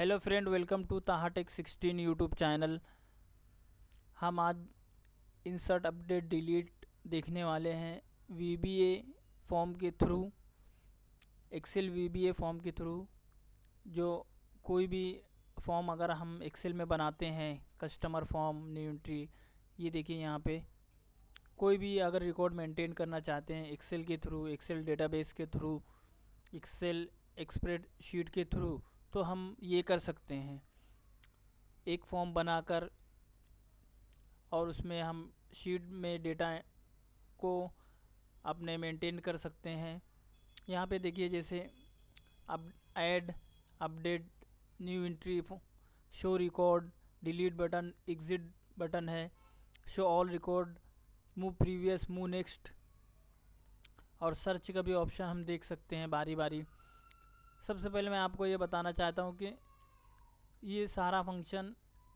Hello friend, welcome to ताहा take 16 YouTube channel. हम आज इंसर्ट अपडेट डिलीट देखने वाले हैं वीबीए फॉर्म के थ्रू, एक्सेल वीबीए फॉर्म के थ्रू। जो कोई भी फॉर्म अगर हम एक्सेल में बनाते हैं, कस्टमर फॉर्म, न्यू एंट्री, ये देखिए यहाँ पे कोई भी अगर रिकॉर्ड मेंटेन करना चाहते हैं एक्सेल के थ्रू, एक्सेल डेटाबेस के थ्रू, एक्सेल स्प्रेडशीट के थ्रू, तो हम ये कर सकते हैं। एक फॉर्म बनाकर और उसमें हम शीट में डेटा को अपने मेंटेन कर सकते हैं। यहाँ पे देखिए, जैसे अब add, update, new entry, show record, delete button, exit button है, show all record, move previous, move next, और सर्च का भी ऑप्शन हम देख सकते हैं बारी बारी। सबसे पहले मैं आपको ये बताना चाहता हूँ कि ये सारा फंक्शन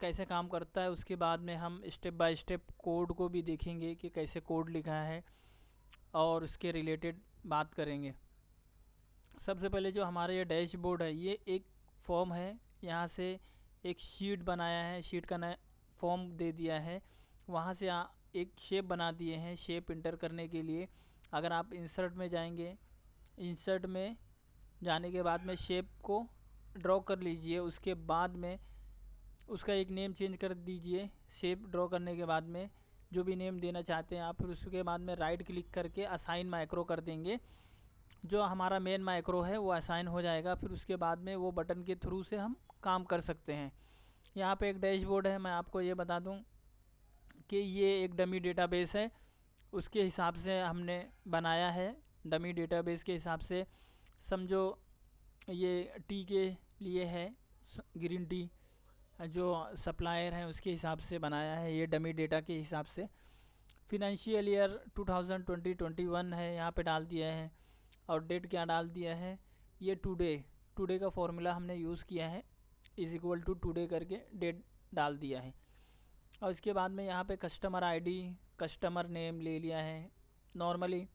कैसे काम करता है। उसके बाद में हम स्टेप बाय स्टेप कोड को भी देखेंगे कि कैसे कोड लिखा है और उसके रिलेटेड बात करेंगे। सबसे पहले जो हमारा ये डैशबोर्ड है, ये एक फॉर्म है। यहाँ से एक शीट बनाया है, शीट का नया फॉर्म दे दिया है। वहाँ से एक शेप बना दिए हैं शेप इंटर करने के लिए। अगर आप इंसर्ट में जाएंगे, इंसर्ट में जाने के बाद में शेप को ड्रॉ कर लीजिए। उसके बाद में उसका एक नेम चेंज कर दीजिए। शेप ड्रॉ करने के बाद में जो भी नेम देना चाहते हैं आप, फिर उसके बाद में राइट क्लिक करके असाइन माइक्रो कर देंगे। जो हमारा मेन माइक्रो है वो असाइन हो जाएगा। फिर उसके बाद में वो बटन के थ्रू से हम काम कर सकते हैं। यहाँ पे एक डैशबोर्ड है। मैं आपको ये बता दूँ कि ये एक डमी डेटाबेस है, उसके हिसाब से हमने बनाया है। डमी डेटाबेस के हिसाब से समझो ये टी के लिए है, ग्रीन टी जो सप्लायर हैं उसके हिसाब से बनाया है, ये डमी डेटा के हिसाब से। फिनेंशियल ईयर 2020-21 है, यहाँ पे डाल दिया है। और डेट क्या डाल दिया है, ये टुडे का फॉर्मूला हमने यूज़ किया है, इज़ इक्वल टू टुडे करके डेट डाल दिया है। और उसके बाद में यहाँ पे कस्टमर आईडी, कस्टमर नेम ले लिया है, नॉर्मली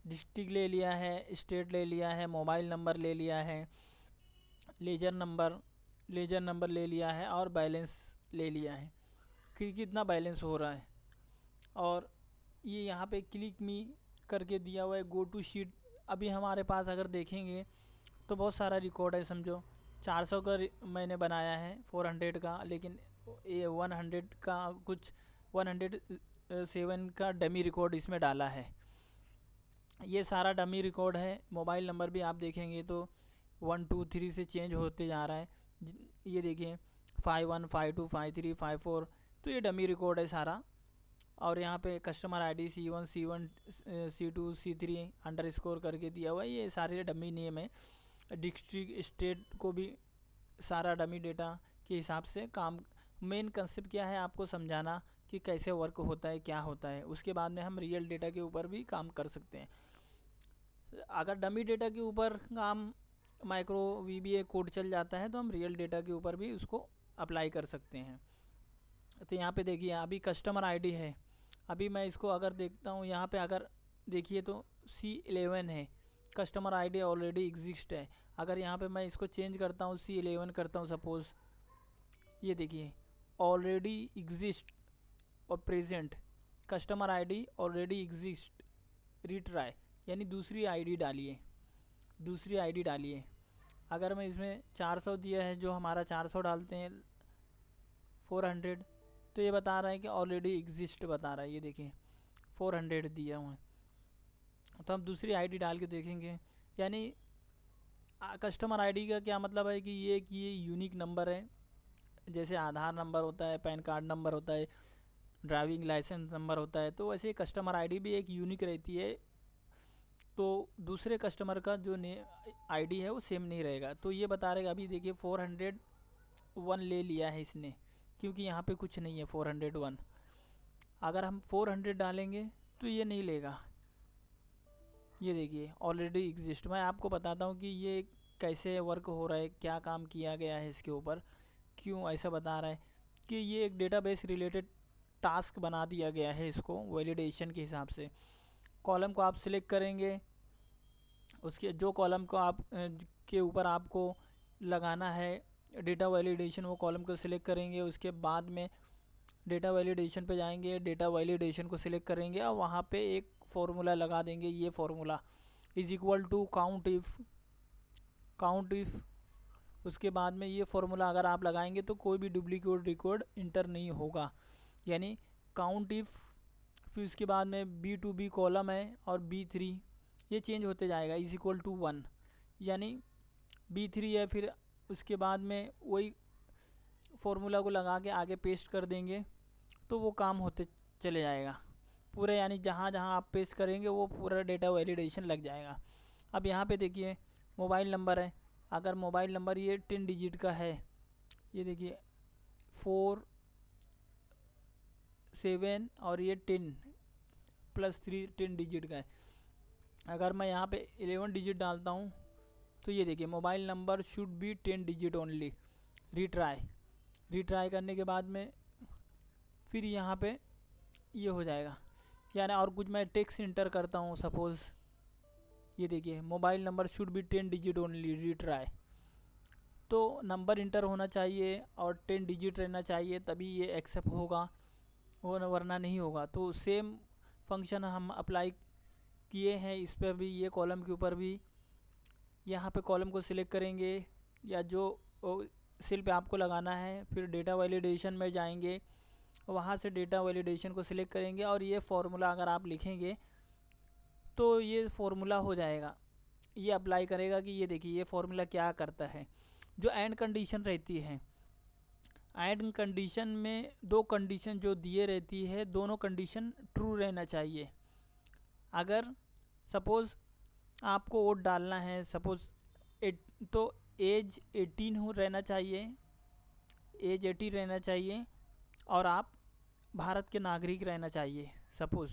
डिस्ट्रिक्ट ले लिया है, स्टेट ले लिया है, मोबाइल नंबर ले लिया है, लेजर नंबर ले लिया है, और बैलेंस ले लिया है कि कितना बैलेंस हो रहा है। और ये यहाँ पे क्लिक मी करके दिया हुआ है गो टू शीट। अभी हमारे पास अगर देखेंगे तो बहुत सारा रिकॉर्ड है। समझो 400 का मैंने बनाया है, 400 का, लेकिन ये 100 का, कुछ 107 का डमी रिकॉर्ड इसमें डाला है। ये सारा डमी रिकॉर्ड है। मोबाइल नंबर भी आप देखेंगे तो 1 2 3 से चेंज होते जा रहा है। ये देखिए 51 52 53 54, तो ये डमी रिकॉर्ड है सारा। और यहाँ पे customer ID C1 C2 C3 underscore करके दिया हुआ है, ये सारे डमी नेम है। डिस्ट्रिक्ट स्टेट को भी सारा डमी डेटा के हिसाब से काम। मेन कंसेप्ट क्या है आपको समझाना कि कैसे वर्क होता है, क्या होता है। उसके बाद में हम रियल डेटा के ऊपर भी काम कर सकते हैं। अगर डमी डेटा के ऊपर काम माइक्रो वीबीए कोड चल जाता है तो हम रियल डेटा के ऊपर भी उसको अप्लाई कर सकते हैं। तो यहाँ पे देखिए अभी कस्टमर आईडी है। अभी मैं इसको अगर देखता हूँ, यहाँ पे अगर देखिए तो C11 है, कस्टमर आईडी ऑलरेडी एग्जिस्ट है। अगर यहाँ पे मैं इसको चेंज करता हूँ, C11 करता हूँ सपोज़, ये देखिए ऑलरेडी एग्जिस्ट और present, customer ID already exist, retry, यानी दूसरी आईडी डालिए। अगर मैं इसमें 400 दिया है, जो हमारा 400 डालते हैं 400, तो ये बता रहा है कि ऑलरेडी एग्जिस्ट बता रहा है। ये देखिए 400 दिया हुआ है, तो हम दूसरी आईडी डाल के देखेंगे। यानी कस्टमर आईडी का क्या मतलब है कि ये यूनिक नंबर है। जैसे आधार नंबर होता है, पैन कार्ड नंबर होता है, ड्राइविंग लाइसेंस नंबर होता है, तो वैसे कस्टमर आईडी भी एक यूनिक रहती है। तो दूसरे कस्टमर का जो आईडी है वो सेम नहीं रहेगा। तो ये बता रहेगा। अभी देखिए 401 ले लिया है इसने, क्योंकि यहाँ पे कुछ नहीं है 401। अगर हम 400 डालेंगे तो ये नहीं लेगा। ये देखिए ऑलरेडी एग्जिस्ट। मैं आपको बताता हूँ कि ये कैसे वर्क हो रहा है, क्या काम किया गया है इसके ऊपर, क्यों ऐसा बता रहा है कि ये एक डेटाबेस रिलेटेड टास्क बना दिया गया है इसको वैलिडेशन के हिसाब से। कॉलम को आप सिलेक्ट करेंगे, उसके जो कॉलम को आप के ऊपर आपको लगाना है डेटा वैलिडेशन वो कॉलम को सिलेक्ट करेंगे, उसके बाद में डेटा वैलिडेशन पे जाएंगे, डेटा वैलिडेशन को सिलेक्ट करेंगे और वहाँ पे एक फार्मूला लगा देंगे, ये formula is equal to count if. उसके बाद में ये फार्मूला अगर आप लगाएंगे तो कोई भी डुप्लीकेट रिकॉर्ड इंटर नहीं होगा, यानी काउंट इफ़, फिर उसके बाद में B2B कॉलम है और B3 ये चेंज होते जाएगा इज इक्वल टू 1, यानी B3 है, फिर उसके बाद में वही फार्मूला को लगा के आगे पेस्ट कर देंगे तो वो काम होते चले जाएगा पूरे, यानी जहाँ जहाँ आप पेस्ट करेंगे वो पूरा डेटा वैलिडेशन लग जाएगा। अब यहाँ पे देखिए मोबाइल नंबर है, अगर मोबाइल नंबर ये 10 डिजिट का है, ये देखिए 4 7 और ये 10 + 3 10 डिजिट का है। अगर मैं यहाँ पे 11 डिजिट डालता हूँ तो ये देखिए mobile number should be 10 digit only. Retry करने के बाद में फिर यहाँ पे ये हो जाएगा, यानी और कुछ मैं टेक्स्ट इंटर करता हूँ, सपोज़ ये देखिए mobile number should be 10 digit only retry, तो नंबर इंटर होना चाहिए और 10 डिजिट रहना चाहिए तभी ये एक्सेप्ट होगा, वो वरना नहीं होगा। तो सेम फंक्शन हम अप्लाई किए हैं इस पर भी, ये कॉलम के ऊपर भी। यहाँ पे कॉलम को सिलेक्ट करेंगे या जो सेल पे आपको लगाना है, फिर डेटा वैलिडेशन में जाएंगे, वहाँ से डेटा वैलिडेशन को सिलेक्ट करेंगे और ये फार्मूला अगर आप लिखेंगे तो ये फार्मूला हो जाएगा, ये अप्लाई करेगा कि ये देखिए ये फार्मूला क्या करता है। जो एंड कंडीशन रहती है, एंड कंडीशन में 2 कंडीशन जो दिए रहती है, दोनों कंडीशन ट्रू रहना चाहिए। अगर सपोज़ आपको वोट डालना है, सपोज़ तो एज 18 रहना चाहिए, एज 18 रहना चाहिए और आप भारत के नागरिक रहना चाहिए सपोज़।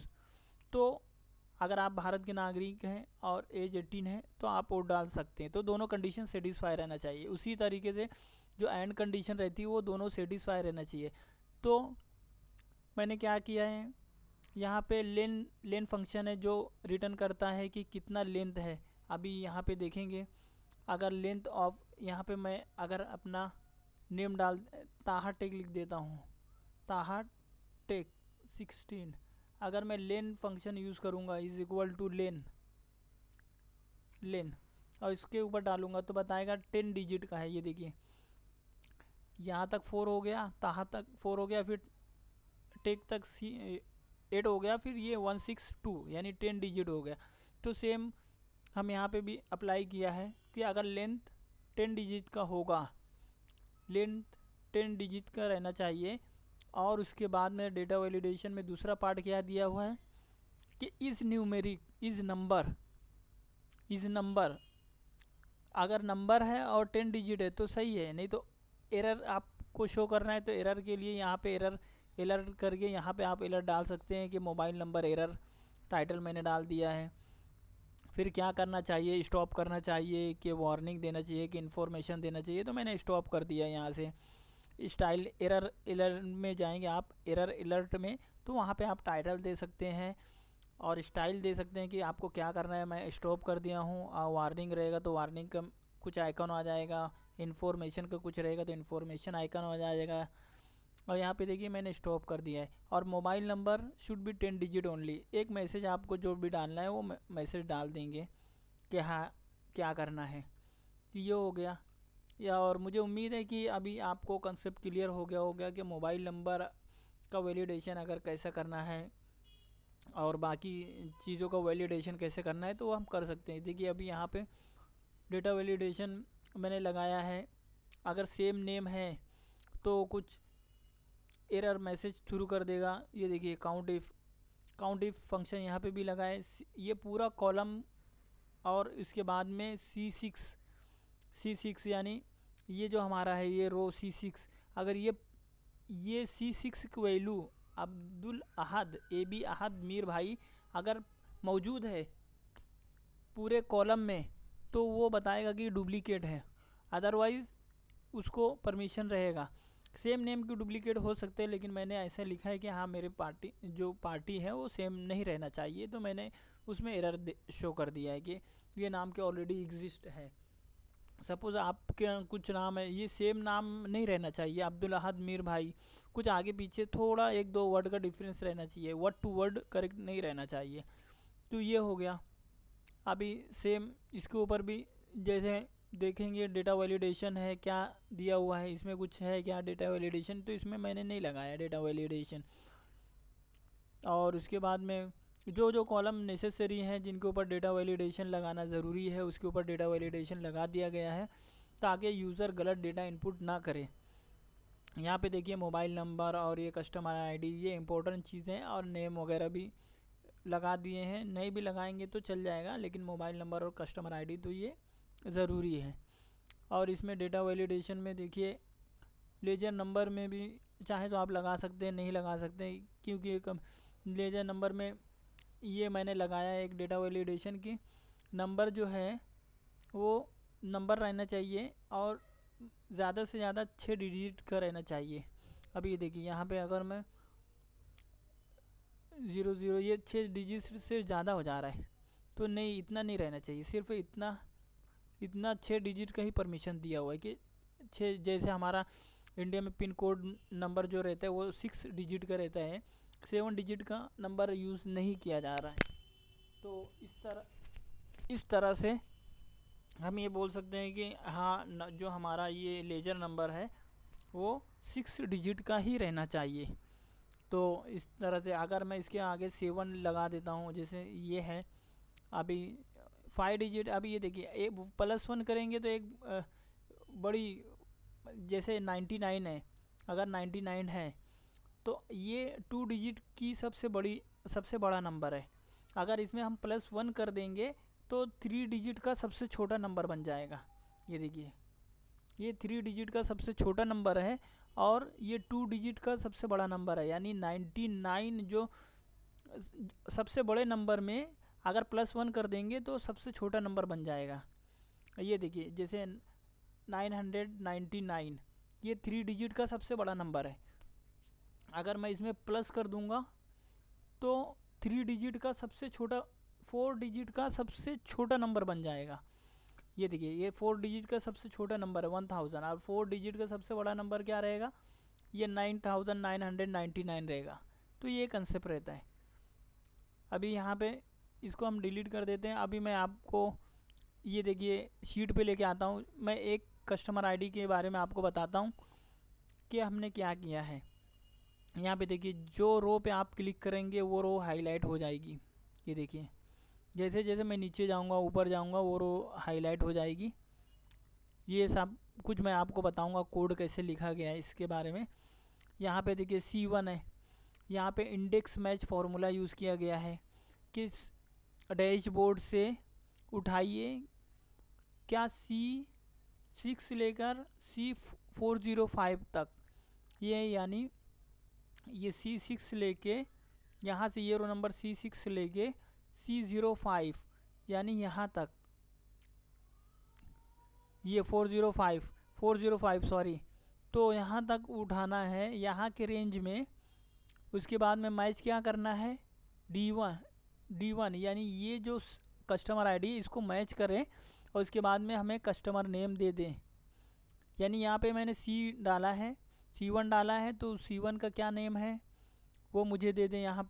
तो अगर आप भारत के नागरिक हैं और एज 18 है तो आप वोट डाल सकते हैं, तो दोनों कंडीशन सेटिस्फाई रहना चाहिए। उसी तरीके से जो एंड कंडीशन रहती है वो दोनों सेटिस्फाई रहना चाहिए। तो मैंने क्या किया है, यहाँ पे लेन फंक्शन है जो रिटर्न करता है कि कितना लेंथ है। अभी यहाँ पे देखेंगे, अगर लेंथ ऑफ, यहाँ पे मैं अगर अपना नेम डाल ताहा टेक लिख देता हूँ, ताहा टेक 16, अगर मैं लेन फंक्शन यूज़ करूँगा इज इक्वल टू लेन और इसके ऊपर डालूँगा तो बताएगा 10 डिजिट का है। ये देखिए यहाँ तक 4 हो गया, ताहा तक 4 हो गया, फिर टेक तक 8 हो गया, फिर ये 162 यानी 10 डिजिट हो गया। तो सेम हम यहाँ पे भी अप्लाई किया है कि अगर लेंथ 10 डिजिट का होगा, लेंथ 10 डिजिट का रहना चाहिए। और उसके बाद में डेटा वैलिडेशन में दूसरा पार्ट क्या दिया हुआ है कि इस न्यूमेरिक इस नंबर अगर नंबर है और 10 डिजिट है तो सही है, नहीं तो एरर आपको शो करना है तो एरर के लिए यहाँ पे एरर करके यहाँ पे आप एरर डाल सकते हैं कि मोबाइल नंबर एरर, टाइटल मैंने डाल दिया है। फिर क्या करना चाहिए, स्टॉप करना चाहिए कि वार्निंग देना चाहिए कि इन्फॉर्मेशन देना चाहिए, तो मैंने स्टॉप कर दिया यहाँ से। स्टाइल एरर में जाएंगे आप, एरर अलर्ट में, तो वहाँ पे आप टाइटल दे सकते हैं और स्टाइल दे सकते हैं कि आपको क्या करना है। मैं स्टॉप कर दिया हूँ। वार्निंग रहेगा तो वार्निंग का कुछ आइकन आ जाएगा, इन्फॉर्मेशन का कुछ रहेगा तो इन्फॉर्मेशन आइकन आ जाएगा। और यहाँ पे देखिए मैंने स्टॉप कर दिया है। और mobile number should be 10 digit only, एक मैसेज आपको जो भी डालना है वो मैसेज डाल देंगे कि हाँ क्या करना है। ये हो गया। या और मुझे उम्मीद है कि अभी आपको कंसेप्ट क्लियर हो गया कि मोबाइल नंबर का वैलिडेशन अगर कैसे करना है और बाकी चीज़ों का वैलिडेशन कैसे करना है तो हम कर सकते हैं। देखिए अभी यहाँ पे डेटा वैलिडेशन मैंने लगाया है, अगर सेम नेम है तो कुछ एरर मैसेज थ्रू कर देगा। ये देखिए काउंट इफ़ फंक्शन यहाँ पे भी लगाए, ये पूरा कॉलम और इसके बाद में C6 यानी ये जो हमारा है ये रो C6, अगर ये C6 की वैल्यू अब्दुल अहद AB अहद मीर भाई अगर मौजूद है पूरे कॉलम में तो वो बताएगा कि डुप्लीकेट है, अदरवाइज़ उसको परमिशन रहेगा। सेम नेम की डुप्लीकेट हो सकते हैं, लेकिन मैंने ऐसा लिखा है कि हाँ मेरे पार्टी है वो सेम नहीं रहना चाहिए, तो मैंने उसमें एरर शो कर दिया है कि ये नाम के ऑलरेडी एग्जिस्ट है। सपोज़ आपके कुछ नाम है, ये सेम नाम नहीं रहना चाहिए, अब्दुल अहद मीर भाई, कुछ आगे पीछे थोड़ा एक दो वर्ड का डिफरेंस रहना चाहिए, वर्ड टू वर्ड करेक्ट नहीं रहना चाहिए। तो ये हो गया। अभी सेम इसके ऊपर भी जैसे देखेंगे, डेटा वैलिडेशन है, क्या दिया हुआ है इसमें, कुछ है क्या डेटा वैलिडेशन, तो इसमें मैंने नहीं लगाया डेटा वैलिडेशन। और उसके बाद में जो जो कॉलम नेसेसरी हैं जिनके ऊपर डेटा वैलिडेशन लगाना ज़रूरी है, उसके ऊपर डेटा वैलिडेशन लगा दिया गया है ताकि यूज़र गलत डेटा इनपुट ना करे। यहाँ पे देखिए मोबाइल नंबर और ये कस्टमर आईडी, ये इंपॉर्टेंट चीज़ें, और नेम वगैरह भी लगा दिए हैं। नहीं भी लगाएंगे तो चल जाएगा, लेकिन मोबाइल नंबर और कस्टमर आईडी तो ये ज़रूरी है। और इसमें डेटा वैलिडेशन में देखिए लेजर नंबर में भी चाहे तो आप लगा सकते हैं, नहीं लगा सकते, क्योंकि एक लेजर नंबर में ये मैंने लगाया है एक डेटा वैलिडेशन की, नंबर जो है वो नंबर रहना चाहिए और ज़्यादा से ज़्यादा 6 डिजिट का रहना चाहिए। अभी ये देखिए यहाँ पे अगर मैं 00, ये 6 डिजिट से ज़्यादा हो जा रहा है, तो नहीं, इतना नहीं रहना चाहिए, सिर्फ इतना 6 डिजिट का ही परमिशन दिया हुआ है कि 6, जैसे हमारा इंडिया में पिन कोड नंबर जो रहता है वो 6 डिजिट का रहता है, 7 डिजिट का नंबर यूज़ नहीं किया जा रहा है। तो इस तरह से हम ये बोल सकते हैं कि हाँ, जो हमारा ये लेजर नंबर है वो 6 डिजिट का ही रहना चाहिए। तो इस तरह से अगर मैं इसके आगे 7 लगा देता हूँ, जैसे ये है अभी 5 डिजिट, अभी ये देखिए एक +1 करेंगे तो एक बड़ी, जैसे 99 है, अगर 99 है तो ये 2 डिजिट की सबसे बड़ा नंबर है। अगर इसमें हम +1 कर देंगे तो 3 डिजिट का सबसे छोटा नंबर बन जाएगा। ये देखिए ये 3 डिजिट का सबसे छोटा नंबर है और ये 2 डिजिट का सबसे बड़ा नंबर है, यानी 99 जो सबसे बड़े नंबर में अगर +1 कर देंगे तो सबसे छोटा नंबर बन जाएगा। ये देखिए जैसे 999, ये 3 डिजिट का सबसे बड़ा नंबर है, अगर मैं इसमें प्लस कर दूंगा तो 3 डिजिट का सबसे छोटा, 4 डिजिट का सबसे छोटा नंबर बन जाएगा। ये देखिए ये 4 डिजिट का सबसे छोटा नंबर है 1000, और 4 डिजिट का सबसे बड़ा नंबर क्या रहेगा, ये 9999 रहेगा। तो ये कंसेप्ट रहता है। अभी यहाँ पे इसको हम डिलीट कर देते हैं। अभी मैं आपको ये देखिए शीट पे लेके आता हूँ, मैं एक कस्टमर आईडी के बारे में आपको बताता हूँ कि हमने क्या किया है। यहाँ पे देखिए जो रो पे आप क्लिक करेंगे वो रो हाईलाइट हो जाएगी। ये देखिए जैसे जैसे मैं नीचे जाऊँगा ऊपर जाऊँगा वो रो हाईलाइट हो जाएगी। ये सब कुछ मैं आपको बताऊँगा कोड कैसे लिखा गया है इसके बारे में। यहाँ पे देखिए C1 है, यहाँ पे इंडेक्स मैच फार्मूला यूज़ किया गया है कि डैशबोर्ड से उठाइए क्या C6 लेकर C405 तक, ये यानी ये C6 लेके यहाँ से ये रो नंबर C6 लेके C05 यानी यहाँ तक, ये 405 सॉरी, तो यहाँ तक उठाना है यहाँ के रेंज में। उसके बाद में मैच क्या करना है, D1 यानी ये जो कस्टमर आईडी इसको मैच करें और उसके बाद में हमें कस्टमर नेम दे दें। यानी यहाँ पे मैंने डाला है, C1 डाला है, तो C1 का क्या नेम है वो मुझे दे दें। यहाँ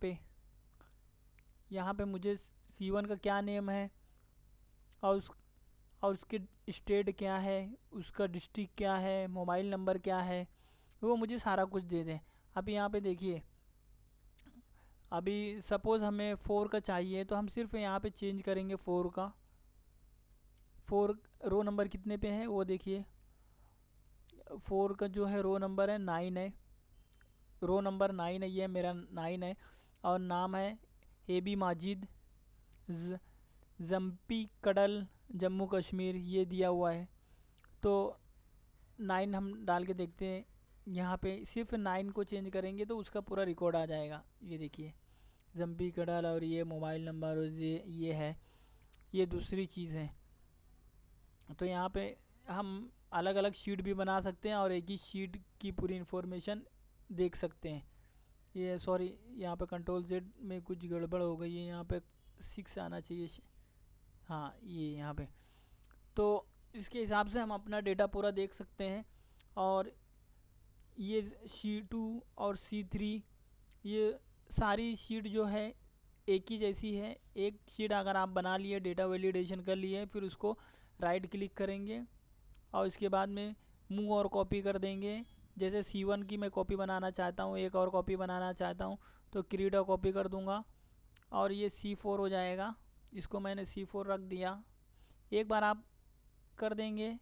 पे मुझे C1 का क्या नेम है और उसके स्टेट क्या है, उसका डिस्ट्रिक्ट क्या है, मोबाइल नंबर क्या है, वो मुझे सारा कुछ दे दें। अभी यहाँ पे देखिए अभी सपोज़ हमें 4 का चाहिए तो हम सिर्फ यहाँ पे चेंज करेंगे 4 का। 4 रो नंबर कितने पे है वो देखिए, 4 का जो है रो नंबर है 9 है, रो नंबर 9 है, ये मेरा 9 है और नाम है AB Majid, jumpy cuddle Jammu Kashmir, ये दिया हुआ है। तो 9 हम डाल के देखते हैं, यहाँ पे सिर्फ 9 को चेंज करेंगे तो उसका पूरा रिकॉर्ड आ जाएगा। ये देखिए जम्पी कडल और ये मोबाइल नंबर और ये है, ये दूसरी चीज़ है। तो यहाँ पे हम अलग अलग शीट भी बना सकते हैं और एक ही शीट की पूरी इन्फॉर्मेशन देख सकते हैं। ये सॉरी यहाँ पे Ctrl+Z में कुछ गड़बड़ हो गई है, यहाँ पे 6 आना चाहिए, हाँ ये यहाँ पे। तो इसके हिसाब से हम अपना डेटा पूरा देख सकते हैं। और ये C2 और C3 ये सारी शीट जो है एक ही जैसी है। एक शीट अगर आप बना लिए, डेटा वैलिडेशन कर लिए, फिर उसको राइट क्लिक करेंगे और इसके बाद में मूव और कॉपी कर देंगे। जैसे C1 की मैं कॉपी बनाना चाहता हूँ, एक और कॉपी बनाना चाहता हूँ, तो क्रिएट और कॉपी कर दूँगा और ये C4 हो जाएगा। इसको मैंने C4 रख दिया। एक बार आप कर देंगे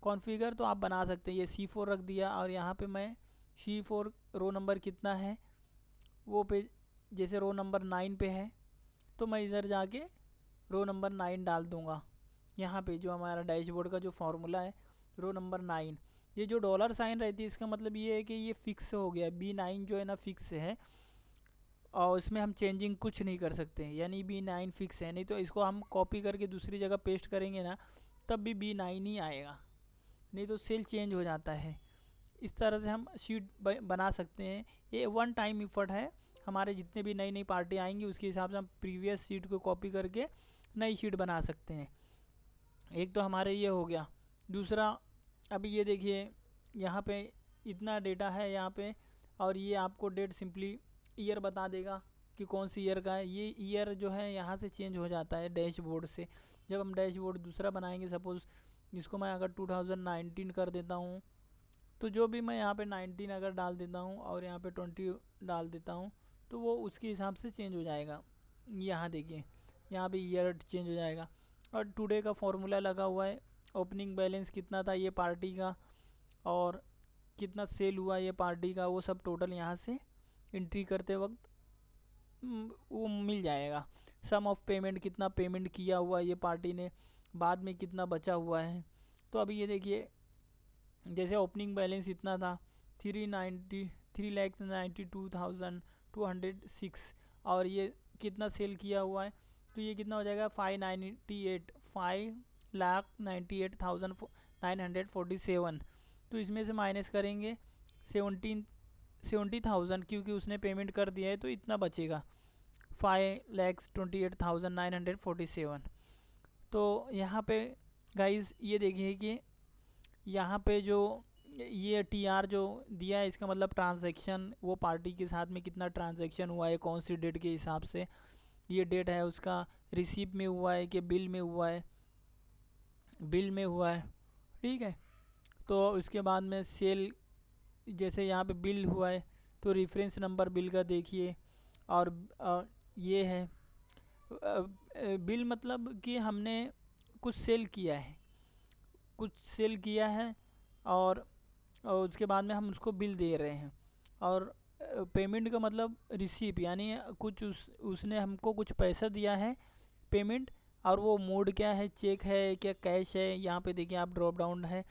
कॉन्फ़िगर तो आप बना सकते हैं। ये C4 रख दिया और यहाँ पे मैं C4 रो नंबर कितना है वो पे, जैसे रो नंबर 9 पे है तो मैं इधर जाके रो नंबर 9 डाल दूँगा। यहाँ पे जो हमारा डैशबोर्ड का जो फार्मूला है रो नंबर 9, ये जो डॉलर साइन रहती है इसका मतलब ये है कि ये फिक्स हो गया। B9 जो है ना फिक्स है और इसमें हम चेंजिंग कुछ नहीं कर सकते, यानी B9 फिक्स है। नहीं तो इसको हम कॉपी करके दूसरी जगह पेस्ट करेंगे ना तब भी B9 ही आएगा, नहीं तो सेल चेंज हो जाता है। इस तरह से हम शीट बना सकते हैं। ये वन टाइम इफ़र्ट है। हमारे जितने भी नई नई पार्टी आएंगी उसके हिसाब से हम प्रीवियस शीट को कॉपी करके नई शीट बना सकते हैं। एक तो हमारे ये हो गया। दूसरा, अभी ये देखिए यहाँ पे इतना डेटा है यहाँ पे, और ये आपको डेट सिंपली ईयर बता देगा कि कौन सी ईयर का है। ये ईयर जो है यहाँ से चेंज हो जाता है डैशबोर्ड से। जब हम डैशबोर्ड दूसरा बनाएंगे, सपोज़ इसको मैं अगर 2019 कर देता हूँ, तो जो भी मैं यहाँ पे 19 अगर डाल देता हूँ और यहाँ पे 20 डाल देता हूँ तो वो उसके हिसाब से चेंज हो जाएगा। यहाँ देखिए यहाँ पे ईयर चेंज हो जाएगा। और टुडे का फॉर्मूला लगा हुआ है। ओपनिंग बैलेंस कितना था ये पार्टी का और कितना सेल हुआ ये पार्टी का, वो सब टोटल यहाँ से एंट्री करते वक्त वो मिल जाएगा। सम ऑफ पेमेंट, कितना पेमेंट किया हुआ ये पार्टी ने, बाद में कितना बचा हुआ है। तो अभी ये देखिए जैसे ओपनिंग बैलेंस इतना था 3,92,206 और ये कितना सेल किया हुआ है तो ये कितना हो जाएगा 5,98,947। तो इसमें से माइनस करेंगे 70,000 क्योंकि उसने पेमेंट कर दिया है तो इतना बचेगा 5,28,947। तो यहाँ पे गाइस ये देखिए कि यहाँ पे जो ये TR जो दिया है इसका मतलब ट्रांजैक्शन, वो पार्टी के साथ में कितना ट्रांजैक्शन हुआ है, कौन सी डेट के हिसाब से ये डेट है उसका, रिसीप में हुआ है कि बिल में हुआ है, बिल में हुआ है, ठीक है। तो उसके बाद में सेल, जैसे यहाँ पे बिल हुआ है तो रेफरेंस नंबर बिल का देखिए। और ये है बिल मतलब कि हमने कुछ सेल किया है, कुछ सेल किया है और उसके बाद में हम उसको बिल दे रहे हैं। और पेमेंट का मतलब रिसीप, यानी कुछ उसने हमको कुछ पैसा दिया है पेमेंट, और वो मोड क्या है, चेक है क्या कैश है। यहाँ पे देखिए आप ड्रॉप डाउन है,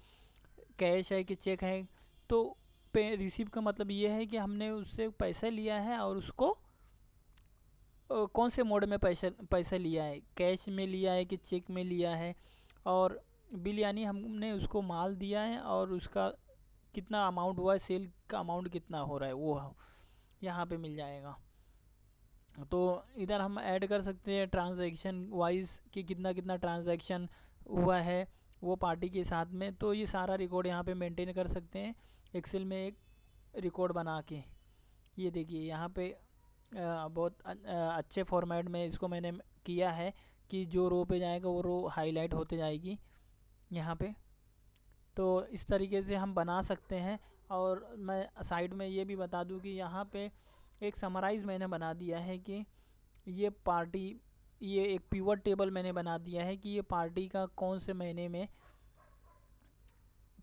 कैश है कि चेक है। तो पे रिसीप का मतलब ये है कि हमने उससे पैसा लिया है और उसको कौन से मोड में पैसा लिया है, कैश में लिया है कि चेक में लिया है। और बिल यानी हमने उसको माल दिया है और उसका कितना अमाउंट हुआ है, सेल का अमाउंट कितना हो रहा है वो यहाँ पे मिल जाएगा। तो इधर हम ऐड कर सकते हैं ट्रांजैक्शन वाइज कि कितना कितना ट्रांजैक्शन हुआ है वो पार्टी के साथ में। तो ये सारा रिकॉर्ड यहाँ पे मेंटेन कर सकते हैं एक्सेल में एक रिकॉर्ड बना के। ये देखिए यहाँ पे बहुत अच्छे फॉर्मेट में इसको मैंने किया है कि जो रो पे जाएगा वो रो हाईलाइट होते जाएगी यहाँ पे। तो इस तरीके से हम बना सकते हैं। और मैं साइड में ये भी बता दूं कि यहाँ पे एक समराइज़ मैंने बना दिया है कि ये पार्टी, ये एक पिवट टेबल मैंने बना दिया है कि ये पार्टी का कौन से महीने में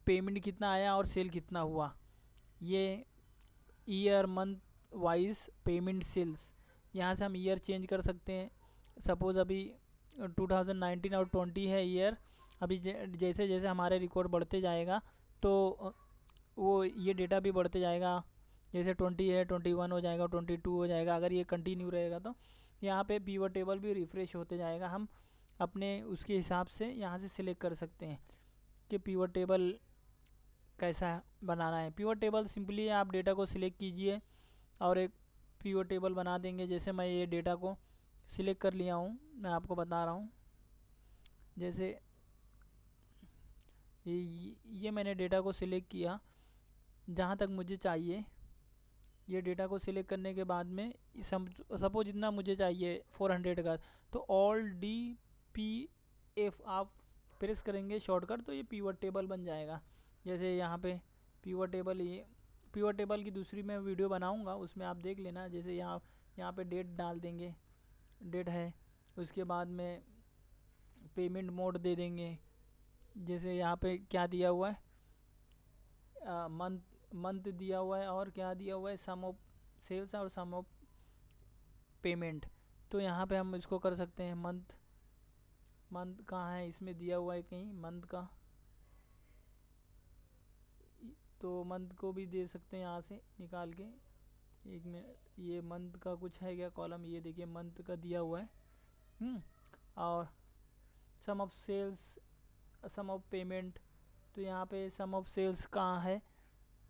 पेमेंट कितना आया और सेल कितना हुआ। ये year month wise payment sales, यहाँ से हम ईयर चेंज कर सकते हैं। सपोज़ अभी 2019 और 20 है ईयर। अभी जैसे जैसे हमारे रिकॉर्ड बढ़ते जाएगा तो वो ये डेटा भी बढ़ते जाएगा। जैसे 20 है 21 हो जाएगा, 22 हो जाएगा। अगर ये कंटिन्यू रहेगा तो यहाँ पे पिवट टेबल भी रिफ़्रेश होते जाएगा। हम अपने उसके हिसाब से यहाँ से सिलेक्ट कर सकते हैं कि पिवट टेबल कैसा बनाना है। पिवट टेबल सिंपली आप डेटा को सिलेक्ट कीजिए और एक पिवट टेबल बना देंगे। जैसे मैं ये डेटा को सिलेक्ट कर लिया हूँ, मैं आपको बता रहा हूँ। जैसे ये मैंने डेटा को सिलेक्ट किया जहाँ तक मुझे चाहिए। ये डेटा को सिलेक्ट करने के बाद में सपोज जितना मुझे चाहिए 400 का, तो Alt+F आप प्रेस करेंगे शॉर्टकट, तो ये पिवट टेबल बन जाएगा। जैसे यहाँ पे पिवट टेबल, ये पिवट टेबल की दूसरी मैं वीडियो बनाऊंगा, उसमें आप देख लेना। जैसे यहाँ पे डेट डाल देंगे, डेट है, उसके बाद में पेमेंट मोड दे देंगे। जैसे यहाँ पे क्या दिया हुआ है, मंथ दिया हुआ है, और क्या दिया हुआ है, सम ऑफ सेल्स और सम ऑफ पेमेंट। तो यहाँ पे हम इसको कर सकते हैं मंथ कहाँ है, इसमें दिया हुआ है कहीं मंथ का, तो मंथ को भी दे सकते हैं यहाँ से निकाल के। एक मिनट, ये मंथ का कुछ है क्या कॉलम, ये देखिए मंथ का दिया हुआ है। और sum of sales, sum of payment, तो यहाँ पे सम ऑफ सेल्स कहाँ है,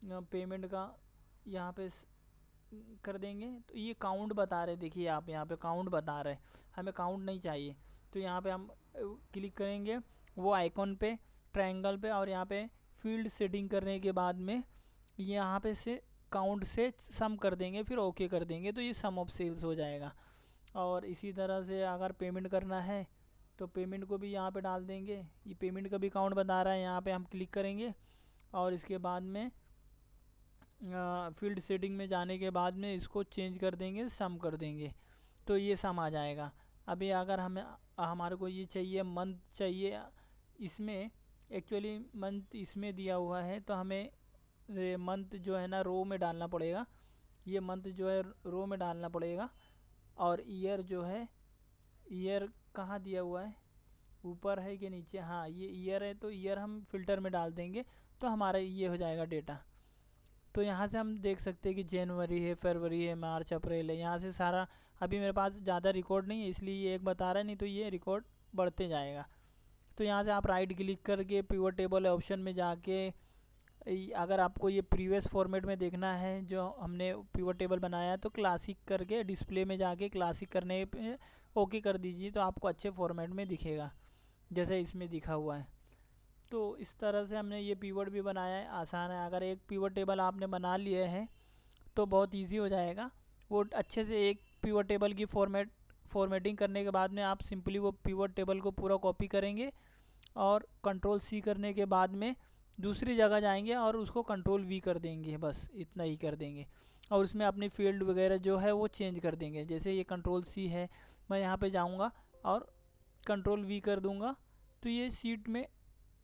पेमेंट का यहाँ पे कर देंगे। तो ये काउंट बता रहे, देखिए आप यहाँ पे काउंट बता रहे, हमें काउंट नहीं चाहिए। तो यहाँ पे हम क्लिक करेंगे वो आइकॉन पे, ट्रायंगल पे, और यहाँ पे फील्ड सेटिंग करने के बाद में यहाँ पे से काउंट से सम कर देंगे, फिर ओके कर देंगे, तो ये सम ऑफ सेल्स हो जाएगा। और इसी तरह से अगर पेमेंट करना है तो पेमेंट को भी यहाँ पे डाल देंगे। ये पेमेंट का भी काउंट बता रहा है, यहाँ पे हम क्लिक करेंगे और इसके बाद में फील्ड सेटिंग में जाने के बाद में इसको चेंज कर देंगे, सम कर देंगे, तो ये सम आ जाएगा। अभी अगर हमारे को ये चाहिए, मंथ चाहिए, इसमें एक्चुअली मंथ इसमें दिया हुआ है, तो हमें मंथ जो है ना रो में डालना पड़ेगा। ये मंथ जो है रो में डालना पड़ेगा। और ईयर जो है, ईयर कहाँ दिया हुआ है, ऊपर है कि नीचे, हाँ ये ईयर है, तो ईयर हम फिल्टर में डाल देंगे, तो हमारा ये हो जाएगा डेटा। तो यहाँ से हम देख सकते हैं कि जनवरी है, फरवरी है, मार्च, अप्रैल है, यहाँ से सारा। अभी मेरे पास ज़्यादा रिकॉर्ड नहीं है, इसलिए ये एक बता रहा है, नहीं तो ये रिकॉर्ड बढ़ते जाएगा। तो यहाँ से आप राइट क्लिक करके पिवट टेबल ऑप्शन में जाके, अगर आपको ये प्रीवियस फॉर्मेट में देखना है जो हमने पिवट टेबल बनाया है, तो क्लासिक करके डिस्प्ले में जाके क्लासिक करने पे ओके कर दीजिए, तो आपको अच्छे फॉर्मेट में दिखेगा जैसे इसमें दिखा हुआ है। तो इस तरह से हमने ये पिवट भी बनाया है, आसान है। अगर एक पिवट टेबल आपने बना लिए है तो बहुत इजी हो जाएगा। वो अच्छे से एक पिवट टेबल की फॉर्मेटिंग करने के बाद में आप सिंपली वो पिवट टेबल को पूरा कॉपी करेंगे और Ctrl+C करने के बाद में दूसरी जगह जाएंगे और उसको Ctrl+V कर देंगे, बस इतना ही कर देंगे। और उसमें अपनी फील्ड वगैरह जो है वो चेंज कर देंगे। जैसे ये Ctrl+C है, मैं यहाँ पे जाऊँगा और Ctrl+V कर दूँगा, तो ये सीट में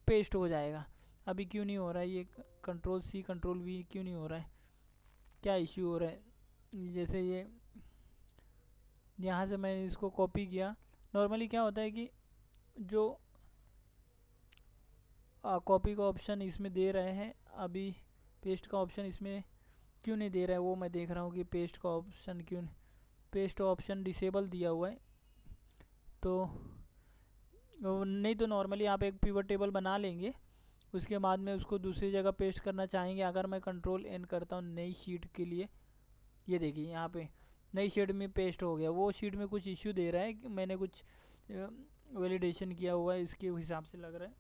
पेस्ट हो जाएगा। अभी क्यों नहीं हो रहा है ये Ctrl+C Ctrl+V क्यों नहीं हो रहा है, क्या इश्यू हो रहा है। जैसे ये यहाँ से मैंने इसको कॉपी किया। नॉर्मली क्या होता है कि जो कॉपी का ऑप्शन इसमें दे रहे हैं, अभी पेस्ट का ऑप्शन इसमें क्यों नहीं दे रहा है, वो मैं देख रहा हूँ कि पेस्ट का ऑप्शन क्यों, पेस्ट ऑप्शन डिसेबल दिया हुआ है। तो नहीं तो नॉर्मली आप एक पिवट टेबल बना लेंगे, उसके बाद में उसको दूसरी जगह पेस्ट करना चाहेंगे। अगर मैं Ctrl+N करता हूँ नई शीट के लिए, ये देखिए यहाँ पे नई शीट में पेस्ट हो गया। वो शीट में कुछ इश्यू दे रहा है कि मैंने कुछ वैलिडेशन किया हुआ है, इसके हिसाब से लग रहा है।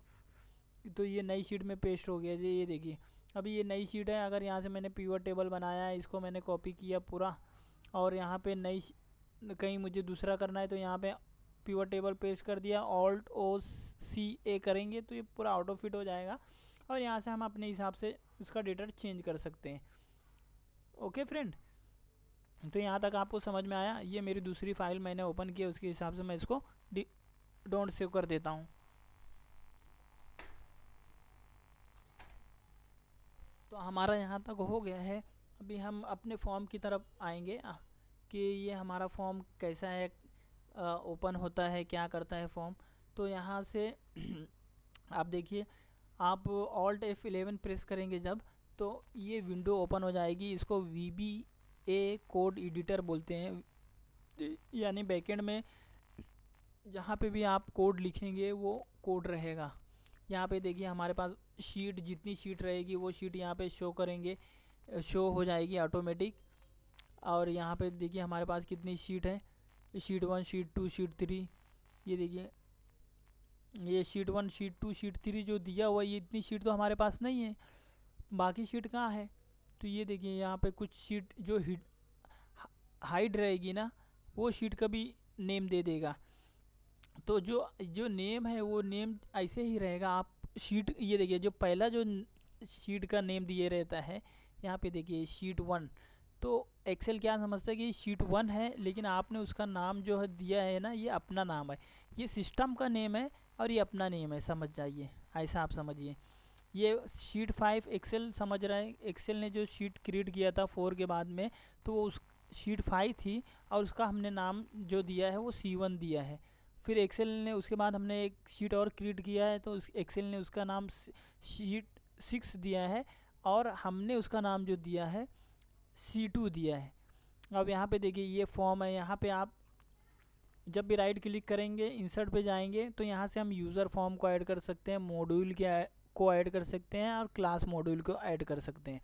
तो ये नई शीट में पेस्ट हो गया। ये देखिए अभी ये नई शीट है। अगर यहाँ से मैंने पिवट टेबल बनाया है, इसको मैंने कॉपी किया पूरा, और यहाँ पे नई कहीं मुझे दूसरा करना है, तो यहाँ पे पिवट टेबल पेस्ट कर दिया, Alt+C करेंगे तो ये पूरा ऑटो फिट हो जाएगा। और यहाँ से हम अपने हिसाब से उसका डेटा चेंज कर सकते हैं। ओके फ्रेंड, तो यहाँ तक आपको समझ में आया। ये मेरी दूसरी फाइल मैंने ओपन किया, उसके हिसाब से मैं इसको डोंट सेव कर देता हूँ। तो हमारा यहाँ तक हो गया है। अभी हम अपने फॉर्म की तरफ आएंगे कि ये हमारा फॉर्म कैसा है, ओपन होता है, क्या करता है फॉर्म। तो यहाँ से आप देखिए, आप Alt+F11 प्रेस करेंगे जब, तो ये विंडो ओपन हो जाएगी। इसको VBA कोड एडिटर बोलते हैं, यानी बैकएंड में जहाँ पे भी आप कोड लिखेंगे वो कोड रहेगा। यहाँ पे देखिए हमारे पास शीट, जितनी शीट रहेगी वो शीट यहाँ पे शो करेंगे, शो हो जाएगी ऑटोमेटिक। और यहाँ पे देखिए हमारे पास कितनी शीट है, शीट 1, शीट 2, शीट 3। ये देखिए ये शीट 1, शीट 2, शीट 3 जो दिया हुआ है, ये इतनी शीट तो हमारे पास नहीं है, बाकी शीट कहाँ है। तो ये देखिए यहाँ पे कुछ शीट जो हाइड रहेगी ना, वो शीट का भी नेम दे देगा। तो जो जो नेम है वो नेम ऐसे ही रहेगा। आप शीट, ये देखिए जो पहला जो शीट का नेम दिए रहता है, यहाँ पे देखिए शीट 1, तो एक्सेल क्या समझता है कि शीट 1 है, लेकिन आपने उसका नाम जो है दिया है ना, ये अपना नाम है, ये सिस्टम का नेम है और ये अपना नेम है, समझ जाइए, ऐसा आप समझिए। ये शीट 5 एक्सेल समझ रहा है, एक्सेल ने जो शीट क्रिएट किया था 4 के बाद में, तो वो उस शीट 5 थी और उसका हमने नाम जो दिया है वो C1 दिया है। फिर एक्सेल ने उसके बाद हमने एक शीट और क्रिएट किया है, तो उस एक्सेल ने उसका नाम शीट 6 दिया है और हमने उसका नाम जो दिया है C2 दिया है। अब यहाँ पे देखिए ये फॉर्म है, यहाँ पे आप जब भी राइट क्लिक करेंगे इंसर्ट पे जाएंगे तो यहाँ से हम यूज़र फॉर्म को ऐड कर सकते हैं, मॉड्यूल को ऐड कर सकते हैं और क्लास मॉड्यूल को ऐड कर सकते हैं।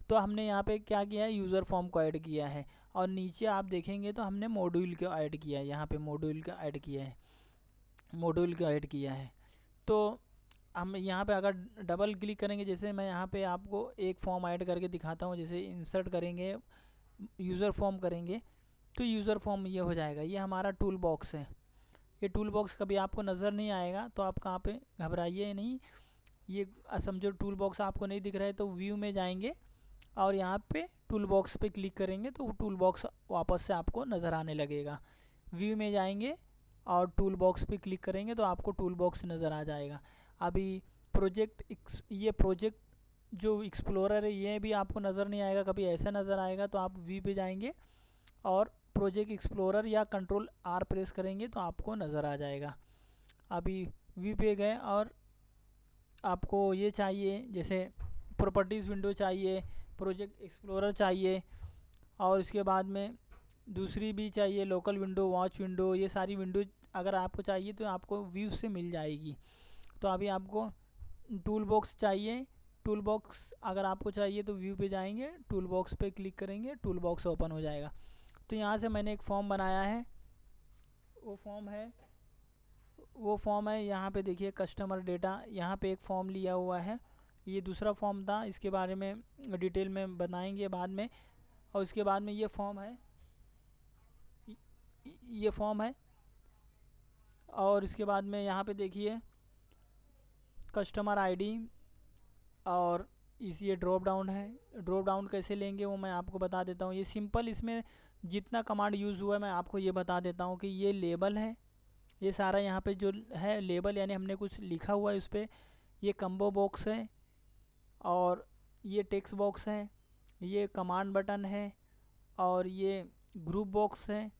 तो हमने यहाँ पे क्या किया है, यूज़र फॉर्म को ऐड किया है और नीचे आप देखेंगे तो हमने मॉड्यूल को ऐड किया है, यहाँ पे मॉड्यूल को ऐड किया है, मॉड्यूल को ऐड किया है। तो हम यहाँ पे अगर डबल क्लिक करेंगे, जैसे मैं यहाँ पे आपको एक फॉर्म ऐड करके दिखाता हूँ, जैसे इंसर्ट करेंगे, यूज़र फॉर्म करेंगे, तो यूज़र फॉर्म ये हो जाएगा, ये हमारा टूल बॉक्स है। ये टूल बॉक्स कभी आपको नज़र नहीं आएगा तो आप कहाँ पे घबराइए नहीं, ये समझो टूल बॉक्स आपको नहीं दिख रहा है तो व्यू में जाएंगे और यहाँ पे टूल बॉक्स पे क्लिक करेंगे तो टूल बॉक्स वापस से आपको नज़र आने लगेगा। व्यू में जाएंगे और टूल बॉक्स पे क्लिक करेंगे तो आपको टूल बॉक्स नज़र आ जाएगा। अभी ये प्रोजेक्ट जो एक्सप्लोरर है ये भी आपको नज़र नहीं आएगा, कभी ऐसा नज़र आएगा तो आप व्यू पे जाएंगे और प्रोजेक्ट एक्सप्लोरर या कंट्रोल R प्रेस करेंगे तो आपको नज़र आ जाएगा। अभी व्यू पे गए और आपको ये चाहिए, जैसे प्रॉपर्टीज़ विंडो चाहिए, प्रोजेक्ट एक्सप्लोरर चाहिए और इसके बाद में दूसरी भी चाहिए, लोकल विंडो, वॉच विंडो, ये सारी विंडो अगर आपको चाहिए तो आपको व्यू से मिल जाएगी। तो अभी आपको टूल बॉक्स चाहिए, टूल बॉक्स अगर आपको चाहिए तो व्यू पे जाएंगे, टूल बॉक्स पे क्लिक करेंगे, टूल बॉक्स ओपन हो जाएगा। तो यहाँ से मैंने एक फॉर्म बनाया है, वो फॉर्म है यहाँ पे देखिए कस्टमर डेटा, यहाँ पे एक फॉर्म लिया हुआ है, ये दूसरा फॉर्म था, इसके बारे में डिटेल में बनाएंगे बाद में। और इसके बाद में ये फॉर्म है, और इसके बाद में यहाँ पे देखिए कस्टमर आईडी और ये ड्रॉप डाउन है। ड्रॉप डाउन कैसे लेंगे वो मैं आपको बता देता हूँ। ये सिंपल, इसमें जितना कमांड यूज़ हुआ है मैं आपको ये बता देता हूँ कि ये लेबल है, ये सारा यहाँ पे जो है लेबल, यानी हमने कुछ लिखा हुआ है उस पर। ये कम्बो बॉक्स है और ये टेक्स्ट बॉक्स है, ये कमांड बटन है और ये ग्रुप बॉक्स है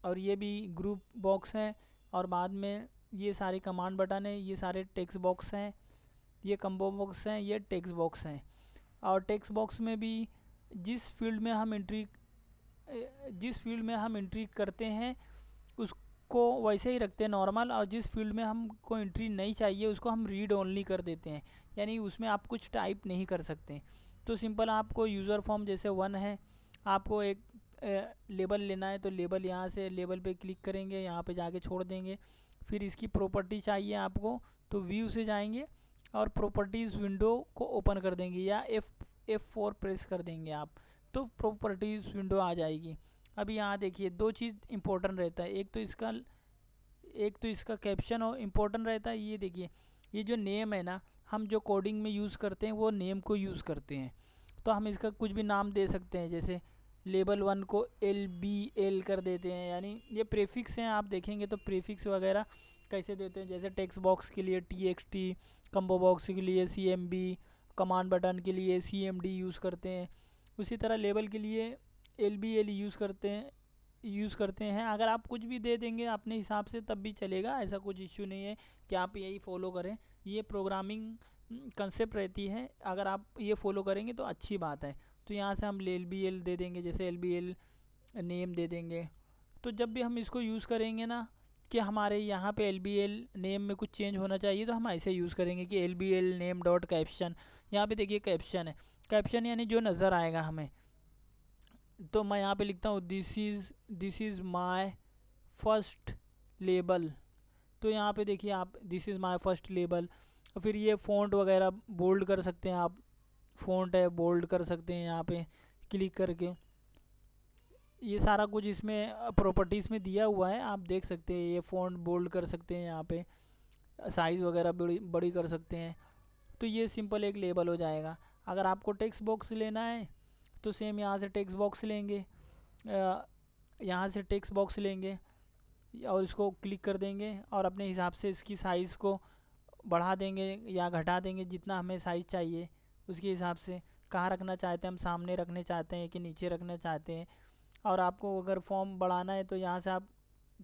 और ये भी ग्रुप बॉक्स है और बाद में ये सारे कमांड बटन है, ये सारे टेक्स्ट बॉक्स हैं, ये कम्बो बॉक्स हैं, ये टेक्स्ट बॉक्स हैं। और टेक्स्ट बॉक्स में भी जिस फील्ड में हम एंट्री करते हैं उसको वैसे ही रखते हैं नॉर्मल, और जिस फील्ड में हमको एंट्री नहीं चाहिए उसको हम रीड ओनली कर देते हैं, यानी उसमें आप कुछ टाइप नहीं कर सकते। तो सिंपल आपको यूज़र फॉर्म जैसे 1 है, आपको एक लेबल लेना है तो लेबल, यहाँ से लेबल पे क्लिक करेंगे, यहाँ पे जाके छोड़ देंगे। फिर इसकी प्रॉपर्टी चाहिए आपको तो व्यू से जाएंगे और प्रॉपर्टीज़ विंडो को ओपन कर देंगे या F4 प्रेस कर देंगे आप, तो प्रॉपर्टीज़ विंडो आ जाएगी। अभी यहाँ देखिए दो चीज़ इम्पोर्टेंट रहता है, एक तो इसका कैप्शन और इम्पोर्टेंट रहता है। ये देखिए ये जो नेम है ना, हम जो कोडिंग में यूज़ करते हैं वो नेम को यूज़ करते हैं, तो हम इसका कुछ भी नाम दे सकते हैं, जैसे लेबल 1 को LBL कर देते हैं, यानी ये प्रीफिक्स हैं, आप देखेंगे तो प्रीफिक्स वगैरह कैसे देते हैं, जैसे टेक्स्ट बॉक्स के लिए TXT, कम्बो बॉक्स के लिए CMB, कमांड बटन के लिए CMD यूज़ करते हैं, उसी तरह लेबल के लिए LBL यूज़ करते हैं। अगर आप कुछ भी दे देंगे अपने हिसाब से तब भी चलेगा, ऐसा कुछ इश्यू नहीं है कि आप यही फॉलो करें, ये प्रोग्रामिंग कंसेप्ट रहती है, अगर आप ये फॉलो करेंगे तो अच्छी बात है। तो यहाँ से हम LBL दे देंगे, जैसे LBL नेम दे देंगे। तो जब भी हम इसको यूज़ करेंगे ना कि हमारे यहाँ पे LBL नेम में कुछ चेंज होना चाहिए तो हम ऐसे यूज़ करेंगे कि LBL नेम डॉट कैप्शन। यहाँ पे देखिए कैप्शन है, कैप्शन यानी जो नज़र आएगा हमें, तो मैं यहाँ पे लिखता हूँ this is my first label, तो यहाँ पे देखिए आप, this is my first label. फिर ये फ़ॉन्ट वगैरह बोल्ड कर सकते हैं आप, फ़ॉन्ट है बोल्ड कर सकते हैं यहाँ पे क्लिक करके। ये सारा कुछ इसमें प्रॉपर्टीज़ में दिया हुआ है, आप देख सकते हैं। ये फ़ॉन्ट बोल्ड कर सकते हैं, यहाँ पे साइज़ वगैरह बड़ी बड़ी कर सकते हैं। तो ये सिंपल एक लेबल हो जाएगा। अगर आपको टेक्स्ट बॉक्स लेना है तो सेम यहाँ से टेक्स्ट बॉक्स लेंगे, यहाँ से टेक्स्ट बॉक्स लेंगे और इसको क्लिक कर देंगे और अपने हिसाब से इसकी साइज़ को बढ़ा देंगे या घटा देंगे, जितना हमें साइज़ चाहिए उसके हिसाब से। कहाँ रखना चाहते हैं हम, सामने रखने चाहते हैं कि नीचे रखना चाहते हैं। और आपको अगर फॉर्म बढ़ाना है तो यहाँ से आप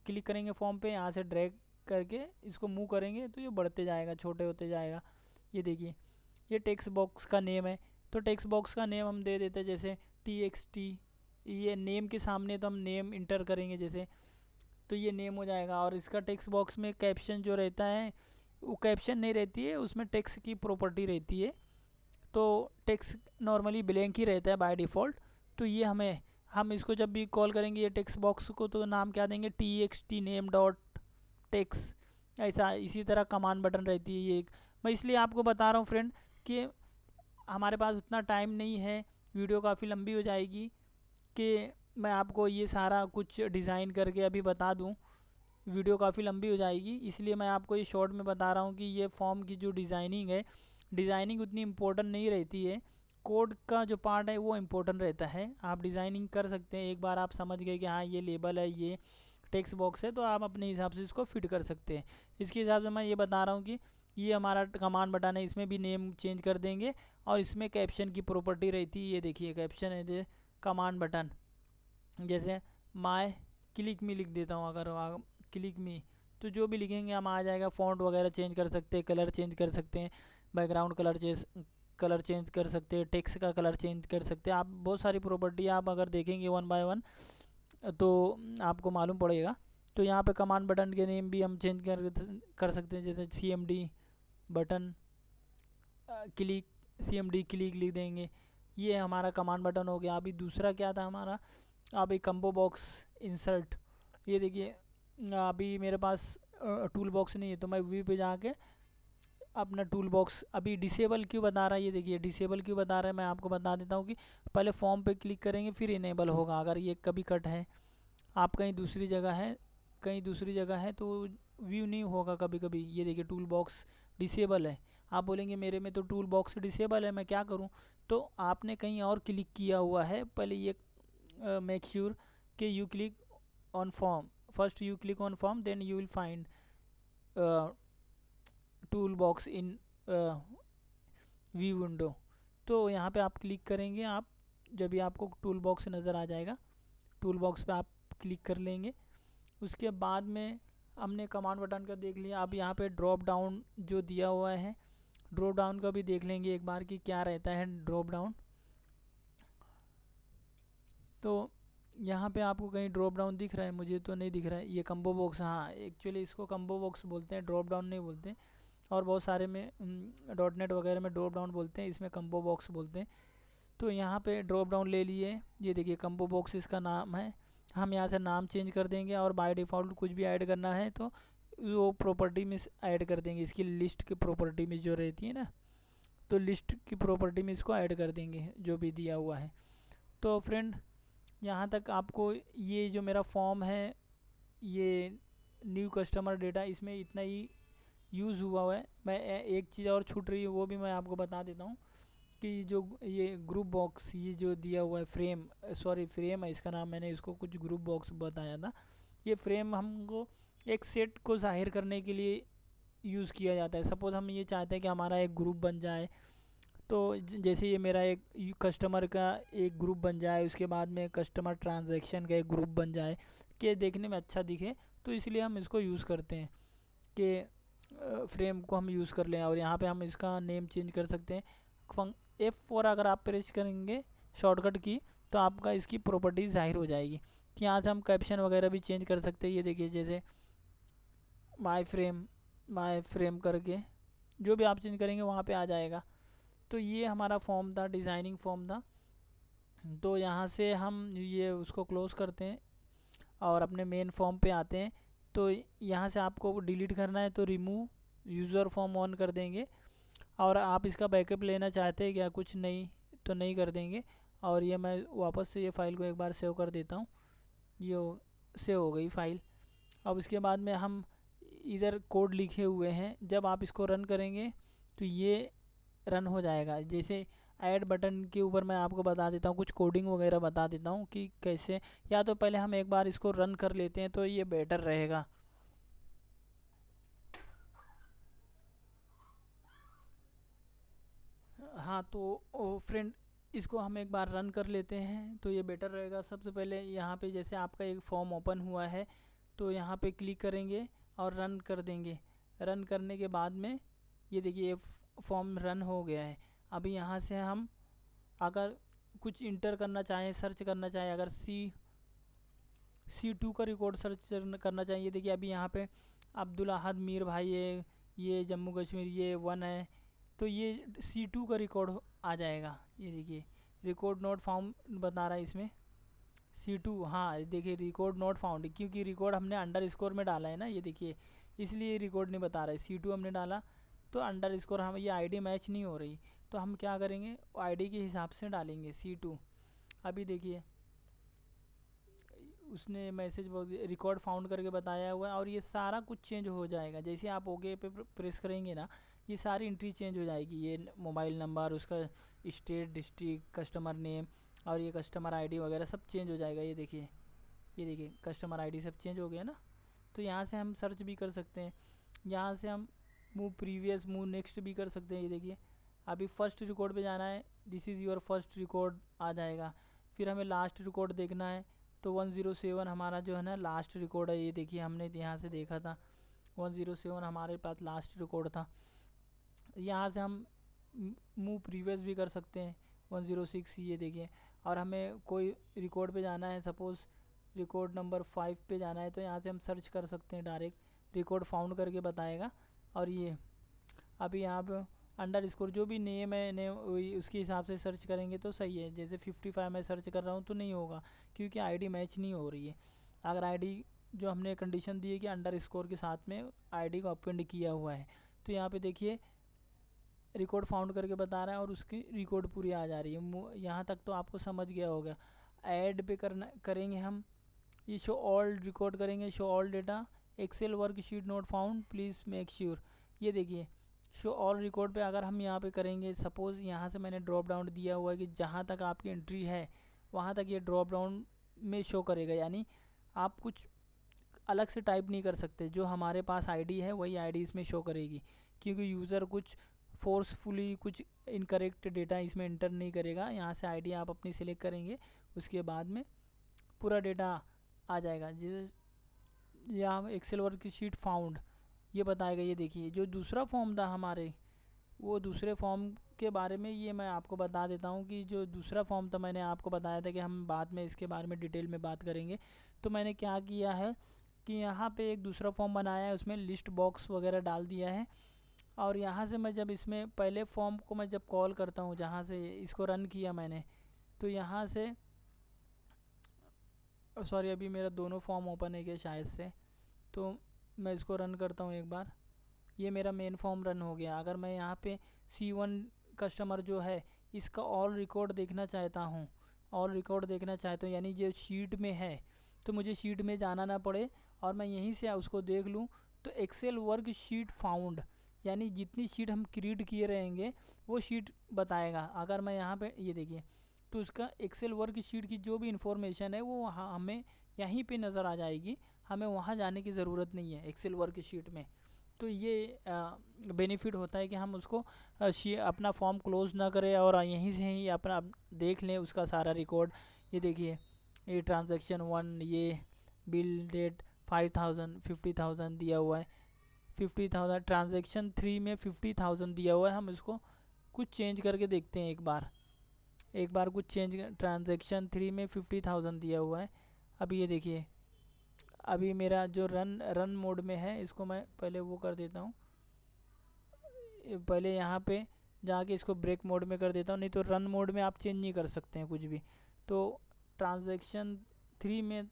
क्लिक करेंगे फॉर्म पे, यहाँ से ड्रैग करके इसको मूव करेंगे तो ये बढ़ते जाएगा, छोटे होते जाएगा। ये देखिए, ये टेक्स्ट बॉक्स का नेम है। तो टेक्स्ट बॉक्स का नेम हम दे देते हैं जैसे TXT। ये नेम के सामने तो हम नेम इंटर करेंगे जैसे, तो ये नेम हो जाएगा। और इसका टेक्स्ट बॉक्स में कैप्शन जो रहता है वो कैप्शन नहीं रहती है, उसमें टेक्स्ट की प्रॉपर्टी रहती है। तो टेक्स्ट नॉर्मली ब्लैंक ही रहता है बाय डिफ़ॉल्ट। तो ये हम इसको जब भी कॉल करेंगे ये टेक्स्ट बॉक्स को, तो नाम क्या देंगे, TXT नेम डॉट टेक्स्ट। ऐसा इसी तरह कमांड बटन रहती है ये एक। मैं इसलिए आपको बता रहा हूँ फ्रेंड कि हमारे पास उतना टाइम नहीं है, वीडियो काफ़ी लंबी हो जाएगी कि मैं आपको ये सारा कुछ डिज़ाइन करके अभी बता दूँ, वीडियो काफ़ी लंबी हो जाएगी। इसलिए मैं आपको ये शॉर्ट में बता रहा हूँ कि ये फॉर्म की जो डिज़ाइनिंग है, डिज़ाइनिंग उतनी इम्पोर्टेंट नहीं रहती है, कोड का जो पार्ट है वो इम्पोर्टेंट रहता है। आप डिज़ाइनिंग कर सकते हैं, एक बार आप समझ गए कि हाँ ये लेबल है, ये टेक्स्ट बॉक्स है, तो आप अपने हिसाब से इसको फिट कर सकते हैं। इसके हिसाब से मैं ये बता रहा हूँ कि ये हमारा कमांड बटन है, इसमें भी नेम चेंज कर देंगे। और इसमें कैप्शन की प्रॉपर्टी रहती है, ये देखिए कैप्शन है जो कमांड बटन, जैसे माय क्लिक मी लिख देता हूँ, अगर क्लिक मी, तो जो भी लिखेंगे हम आ जाएगा। फ़ॉन्ट वगैरह चेंज कर सकते हैं, कलर चेंज कर सकते हैं, बैकग्राउंड कलर चेंज कर सकते हैं, टेक्स्ट का कलर चेंज कर सकते हैं। आप बहुत सारी प्रॉपर्टी आप अगर देखेंगे 1 बाय 1 तो आपको मालूम पड़ेगा। तो यहाँ पे कमांड बटन के नेम भी हम चेंज कर सकते हैं, जैसे CMD button click, CMD click लिख देंगे। ये हमारा कमांड बटन हो गया। अभी दूसरा क्या था हमारा, अभी कम्बो बॉक्स इंसर्ट। ये देखिए अभी मेरे पास टूल बॉक्स नहीं है, तो मैं व्यू पे जाके अपना टूल बॉक्स अभी डिसेबल क्यों बता रहा है, ये देखिए डिसेबल क्यों बता रहा है, मैं आपको बता देता हूँ कि पहले फॉर्म पे क्लिक करेंगे फिर इनेबल होगा। अगर ये कभी कट है, आप कहीं दूसरी जगह है तो व्यू नहीं होगा कभी कभी। ये देखिए टूल बॉक्स डिसेबल है, आप बोलेंगे मेरे में तो टूल बॉक्स डिसेबल है, मैं क्या करूँ। तो आपने कहीं और क्लिक किया हुआ है। पहले ये मेक श्योर कि you click on form, first you click on form, then you will find tool box in view window. तो यहाँ पे आप क्लिक करेंगे, आप जब भी आपको टूल बॉक्स नज़र आ जाएगा, टूल बॉक्स पे आप क्लिक कर लेंगे। उसके बाद में हमने कमांड बटन का देख लिया। अब यहाँ पे ड्रॉप डाउन जो दिया हुआ है, ड्रॉप डाउन का भी देख लेंगे एक बार कि क्या रहता है ड्रॉप डाउन। तो यहाँ पे आपको कहीं ड्रॉप डाउन दिख रहा है, मुझे तो नहीं दिख रहा है। ये कम्बो बॉक्स, हाँ एक्चुअली इसको कम्बो बॉक्स बोलते हैं, ड्रॉप डाउन नहीं बोलते। और बहुत सारे में .NET वगैरह में ड्रॉप डाउन बोलते हैं, इसमें कम्बो बॉक्स बोलते हैं। तो यहाँ पे ड्रॉप डाउन ले लिए, ये देखिए कम्बो बॉक्स इसका नाम है। हम यहाँ से नाम चेंज कर देंगे और बाय डिफ़ॉल्ट कुछ भी ऐड करना है तो वो प्रॉपर्टी में ऐड कर देंगे। इसकी लिस्ट की प्रॉपर्टी में जो रहती है ना, तो लिस्ट की प्रॉपर्टी में इसको ऐड कर देंगे जो भी दिया हुआ है। तो फ्रेंड यहाँ तक आपको ये जो मेरा फॉर्म है, ये न्यू कस्टमर डेटा, इसमें इतना ही यूज़ हुआ है। मैं एक चीज़ और छूट रही है, वो भी मैं आपको बता देता हूँ कि जो ये ग्रुप बॉक्स ये जो दिया हुआ है, फ्रेम है इसका नाम, मैंने इसको कुछ ग्रुप बॉक्स बताया था। ये फ्रेम हमको एक सेट को जाहिर करने के लिए यूज़ किया जाता है। सपोज़ हम ये चाहते हैं कि हमारा एक ग्रुप बन जाए, तो जैसे ये मेरा एक कस्टमर का एक ग्रुप बन जाए, उसके बाद में कस्टमर ट्रांजैक्शन का एक ग्रुप बन जाए कि देखने में अच्छा दिखे, तो इसलिए हम इसको यूज़ करते हैं कि फ्रेम को हम यूज़ कर लें। और यहाँ पे हम इसका नेम चेंज कर सकते हैं। F4 अगर आप प्रेस करेंगे शॉर्टकट की, तो आपका इसकी प्रॉपर्टीज जाहिर हो जाएगी। यहाँ से हम कैप्शन वगैरह भी चेंज कर सकते हैं। ये देखिए जैसे माय फ्रेम करके जो भी आप चेंज करेंगे वहाँ पे आ जाएगा। तो ये हमारा फॉर्म था, डिज़ाइनिंग फॉर्म था। तो यहाँ से हम ये उसको क्लोज़ करते हैं और अपने मेन फॉर्म पे आते हैं। तो यहाँ से आपको डिलीट करना है तो रिमूव यूज़र फॉर्म ऑन कर देंगे। और आप इसका बैकअप लेना चाहते हैं क्या, कुछ नहीं तो नहीं कर देंगे। और ये मैं वापस से ये फ़ाइल को एक बार सेव कर देता हूँ। ये सेव हो गई फ़ाइल। अब इसके बाद में हम इधर कोड लिखे हुए हैं, जब आप इसको रन करेंगे तो ये रन हो जाएगा। जैसे ऐड बटन के ऊपर मैं आपको बता देता हूँ, कुछ कोडिंग वगैरह बता देता हूँ कि कैसे, या तो पहले हम एक बार इसको रन कर लेते हैं तो ये बेटर रहेगा। हाँ तो फ्रेंड, इसको हम एक बार रन कर लेते हैं तो ये बेटर रहेगा। सबसे पहले यहाँ पे जैसे आपका एक फॉर्म ओपन हुआ है तो यहाँ पे क्लिक करेंगे और रन कर देंगे। रन करने के बाद में ये देखिए ये फॉर्म रन हो गया है। अभी यहाँ से हम अगर कुछ इंटर करना चाहें, सर्च करना चाहें, अगर C2 का रिकॉर्ड सर्च करना चाहिए, देखिए अभी यहाँ पे अब्दुल अहद मीर भाई है, ये जम्मू कश्मीर, ये 1 है, तो ये C2 का रिकॉर्ड आ जाएगा। ये देखिए रिकॉर्ड नॉट फाउंड बता रहा है इसमें C2। हाँ देखिए रिकॉर्ड नॉट फाउंड, क्योंकि रिकॉर्ड हमने अंडर स्कोर में डाला है ना, ये देखिए इसलिए रिकॉर्ड नहीं बता रहा है। C2 हमने डाला तो अंडर स्कोर, हम ये आईडी मैच नहीं हो रही, तो हम क्या करेंगे आईडी के हिसाब से डालेंगे C2। अभी देखिए उसने मैसेज रिकॉर्ड फाउंड करके बताया हुआ है और ये सारा कुछ चेंज हो जाएगा। जैसे आप ओके पे प्रेस करेंगे ना, ये सारी एंट्री चेंज हो जाएगी। ये मोबाइल नंबर, उसका स्टेट, डिस्ट्रिक्ट, कस्टमर नेम और ये कस्टमर आईडी वगैरह सब चेंज हो जाएगा। ये देखिए कस्टमर आईडी सब चेंज हो गया ना। तो यहाँ से हम सर्च भी कर सकते हैं, यहाँ से हम मूव प्रीवियस, मूव नेक्स्ट भी कर सकते हैं। ये देखिए अभी फर्स्ट रिकॉर्ड पे जाना है, this is your first record आ जाएगा। फिर हमें लास्ट रिकॉर्ड देखना है तो 107 हमारा जो है ना लास्ट रिकॉर्ड है। ये देखिए हमने यहाँ से देखा था 107 हमारे पास लास्ट रिकॉर्ड था। यहाँ से हम मूव प्रीवियस भी कर सकते हैं 106। ये देखिए, और हमें कोई रिकॉर्ड पे जाना है, सपोज़ रिकॉर्ड नंबर 5 पे जाना है, तो यहाँ से हम सर्च कर सकते हैं, डायरेक्ट रिकॉर्ड फाउंड करके बताएगा। और ये अभी यहाँ पे अंडर स्कोर जो भी नेम है, नेम उसके हिसाब से सर्च करेंगे तो सही है। जैसे 55 मैं सर्च कर रहा हूँ तो नहीं होगा, क्योंकि आईडी मैच नहीं हो रही है। अगर आईडी जो हमने कंडीशन दी है कि अंडर स्कोर के साथ में आईडी को अपेंड किया हुआ है, तो यहाँ पे देखिए रिकॉर्ड फाउंड करके बता रहा है और उसकी रिकॉर्ड पूरी आ जा रही है। यहाँ तक तो आपको समझ गया होगा। ऐड पे करेंगे हम, ये शो ऑल रिकॉर्ड करेंगे, show all data, Excel worksheet note found, please make sure. ये देखिए शो ऑल रिकॉर्ड पे अगर हम यहाँ पे करेंगे, सपोज़ यहाँ से मैंने ड्रॉप डाउन दिया हुआ है कि जहाँ तक आपकी एंट्री है वहाँ तक ये ड्रॉप डाउन में शो करेगा। यानी आप कुछ अलग से टाइप नहीं कर सकते, जो हमारे पास आईडी है वही आईडी इसमें शो करेगी, क्योंकि यूज़र कुछ फोर्सफुली कुछ इनकरेक्ट डेटा इसमें इंटर नहीं करेगा। यहाँ से आईडी आप अपनी सिलेक्ट करेंगे, उसके बाद में पूरा डेटा आ जाएगा। जैसे यहाँ एक्सेल वर्कशीट फाउंड ये बताएगा। ये देखिए जो दूसरा फॉर्म था हमारे, वो दूसरे फॉर्म के बारे में ये मैं आपको बता देता हूँ कि जो दूसरा फॉर्म था मैंने आपको बताया था कि हम बाद में इसके बारे में डिटेल में बात करेंगे। तो मैंने क्या किया है कि यहाँ पे एक दूसरा फॉर्म बनाया है, उसमें लिस्ट बॉक्स वगैरह डाल दिया है। और यहाँ से मैं जब इसमें पहले फॉर्म को मैं जब कॉल करता हूँ, जहाँ से इसको रन किया मैंने, तो यहाँ से सॉरी अभी मेरा दोनों फॉर्म ओपन है क्या शायद से, तो मैं इसको रन करता हूँ एक बार। ये मेरा मेन फॉर्म रन हो गया। अगर मैं यहाँ पे C1 कस्टमर जो है इसका ऑल रिकॉर्ड देखना चाहता हूँ, ऑल रिकॉर्ड देखना चाहता हूँ, यानी जो शीट में है, तो मुझे शीट में जाना ना पड़े और मैं यहीं से उसको देख लूँ, तो एक्सेल वर्क शीट फाउंड, यानी जितनी शीट हम क्रिएट किए रहेंगे वो शीट बताएगा। अगर मैं यहाँ पे ये देखिए, तो उसका एक्सेल वर्क शीट की जो भी इंफॉर्मेशन है वो हमें यहीं पे नज़र आ जाएगी, हमें वहाँ जाने की ज़रूरत नहीं है एक्सेल वर्क शीट में। तो ये बेनिफिट होता है कि हम उसको अपना फॉर्म क्लोज़ ना करें और यहीं से ही अपना देख लें उसका सारा रिकॉर्ड। ये देखिए ये ट्रांजैक्शन 1, ये बिल डेट 5000 50,000 दिया हुआ है, 50,000। ट्रांजैक्शन 3 में 50,000 दिया हुआ है। हम इसको कुछ चेंज करके देखते हैं एक बार कुछ चेंज। ट्रांजैक्शन 3 में 50,000 दिया हुआ है। अभी ये देखिए अभी मेरा जो रन मोड में है, इसको मैं पहले वो कर देता हूँ, पहले यहाँ पे जाके इसको ब्रेक मोड में कर देता हूँ, नहीं तो रन मोड में आप चेंज नहीं कर सकते हैं कुछ भी। तो ट्रांजैक्शन 3 में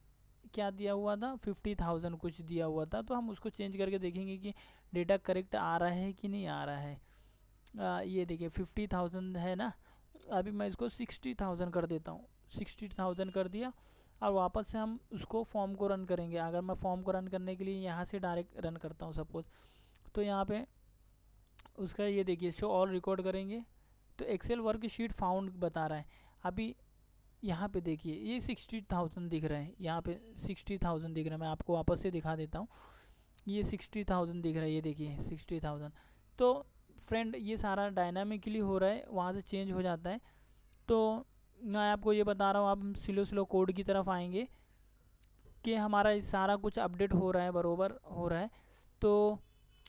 क्या दिया हुआ था, 50,000 कुछ दिया हुआ था। तो हम उसको चेंज करके देखेंगे कि डेटा करेक्ट आ रहा है कि नहीं आ रहा है। ये देखिए 50,000 है ना, अभी मैं इसको 60,000 कर देता हूँ। 60,000 कर दिया और वापस से हम उसको फॉर्म को रन करेंगे। अगर मैं फॉर्म को रन करने के लिए यहाँ से डायरेक्ट रन करता हूँ सपोज़, तो यहाँ पे उसका ये देखिए शो ऑल रिकॉर्ड करेंगे तो एक्सेल वर्कशीट फाउंड बता रहा है। अभी यहाँ पे देखिए ये 60,000 दिख रहा है, यहाँ पे 60,000 दिख रहा है। मैं आपको वापस से दिखा देता हूँ, ये 60,000 दिख रहा है, ये देखिए 60,000। तो फ्रेंड ये सारा डायनामिकली हो रहा है, वहाँ से चेंज हो जाता है। तो मैं आपको ये बता रहा हूँ, आप स्लो स्लो कोड की तरफ आएंगे कि हमारा सारा कुछ अपडेट हो रहा है, बरोबर हो रहा है। तो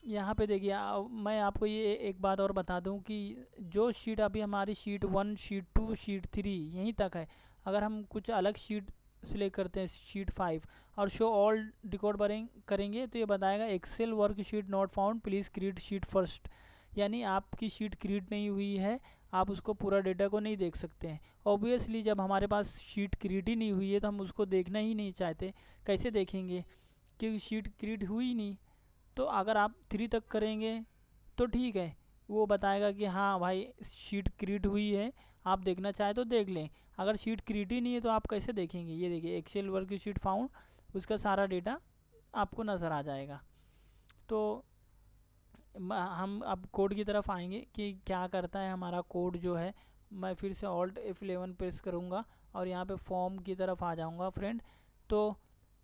यहाँ पे देखिए मैं आपको ये एक बात और बता दूं कि जो शीट अभी हमारी शीट 1, शीट 2, शीट 3 यहीं तक है। अगर हम कुछ अलग शीट सिलेक्ट करते हैं, शीट 5, और शो ऑल रिकॉर्ड करेंगे तो ये बताएगा Excel work sheet not found, please create sheet first. यानी आपकी शीट क्रिएट नहीं हुई है, आप उसको पूरा डेटा को नहीं देख सकते हैं। ऑब्वियसली जब हमारे पास शीट क्रिएट ही नहीं हुई है तो हम उसको देखना ही नहीं चाहते, कैसे देखेंगे क्योंकि शीट क्रिएट हुई ही नहीं। तो अगर आप 3 तक करेंगे तो ठीक है, वो बताएगा कि हाँ भाई शीट क्रिएट हुई है, आप देखना चाहे तो देख लें। अगर शीट क्रिएट ही नहीं है तो आप कैसे देखेंगे। ये देखिए एक्सेल वर्क शीट फाउंड, उसका सारा डेटा आपको नज़र आ जाएगा। तो हम अब कोड की तरफ आएंगे कि क्या करता है हमारा कोड जो है। मैं फिर से ऑल्ट F11 प्रेस करूँगा और यहाँ पे फॉर्म की तरफ आ जाऊँगा फ्रेंड। तो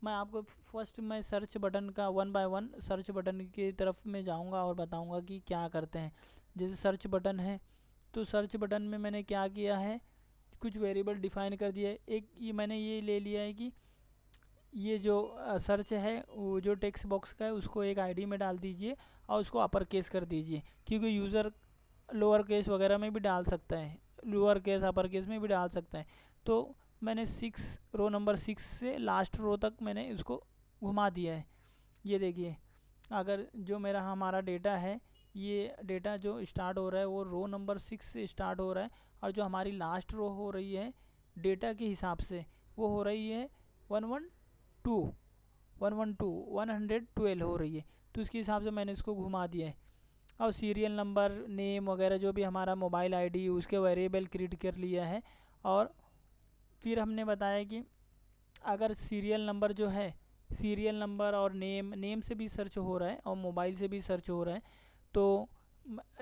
मैं आपको फर्स्ट मैं सर्च बटन का 1 बाय 1 सर्च बटन की तरफ में जाऊंगा और बताऊंगा कि क्या करते हैं। जैसे सर्च बटन है, तो सर्च बटन में मैंने क्या किया है, कुछ वेरिएबल डिफाइन कर दिया है। एक ये मैंने ये ले लिया है कि ये जो सर्च है वो जो टेक्स्ट बॉक्स का है उसको एक आईडी में डाल दीजिए और उसको अपर केस कर दीजिए, क्योंकि यूज़र लोअर केस वगैरह में भी डाल सकता है, लोअर केस अपर केस में भी डाल सकता है। तो मैंने 6 रो नंबर 6 से लास्ट रो तक मैंने इसको घुमा दिया है। ये देखिए अगर जो मेरा हमारा डेटा है, ये डेटा जो स्टार्ट हो रहा है वो रो नंबर 6 से स्टार्ट हो रहा है, और जो हमारी लास्ट रो हो रही है डेटा के हिसाब से वो हो रही है 112 112 हो रही है। तो उसके हिसाब से मैंने इसको घुमा दिया है। और सीरियल नंबर, नेम वगैरह जो भी हमारा मोबाइल आईडी उसके वेरिएबल क्रिएट कर लिया है। और फिर हमने बताया कि अगर सीरियल नंबर जो है, सीरियल नंबर और नेम से भी सर्च हो रहा है और मोबाइल से भी सर्च हो रहा है। तो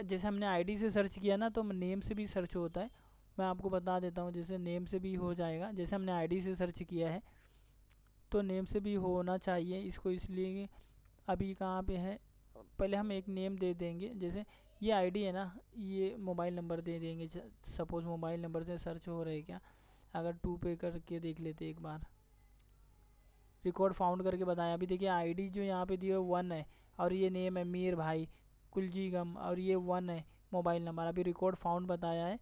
जैसे हमने आईडी से सर्च किया ना, तो नेम से भी सर्च होता है। मैं आपको बता देता हूँ, जैसे नेम से भी हो जाएगा। जैसे हमने आईडी से सर्च किया है तो नेम से भी होना चाहिए इसको, इसलिए अभी कहाँ पे है, पहले हम एक नेम दे देंगे। जैसे ये आईडी है ना, ये मोबाइल नंबर दे देंगे। सपोज़ मोबाइल नंबर से सर्च हो रहे क्या, अगर 2 पे करके देख लेते एक बार, रिकॉर्ड फाउंड करके बताया। अभी देखिए आईडी जो यहाँ पे दिया 1 है और ये नेम है मीर भाई कुलजीगम और ये 1 है मोबाइल नंबर। अभी रिकॉर्ड फाउंड बताया है।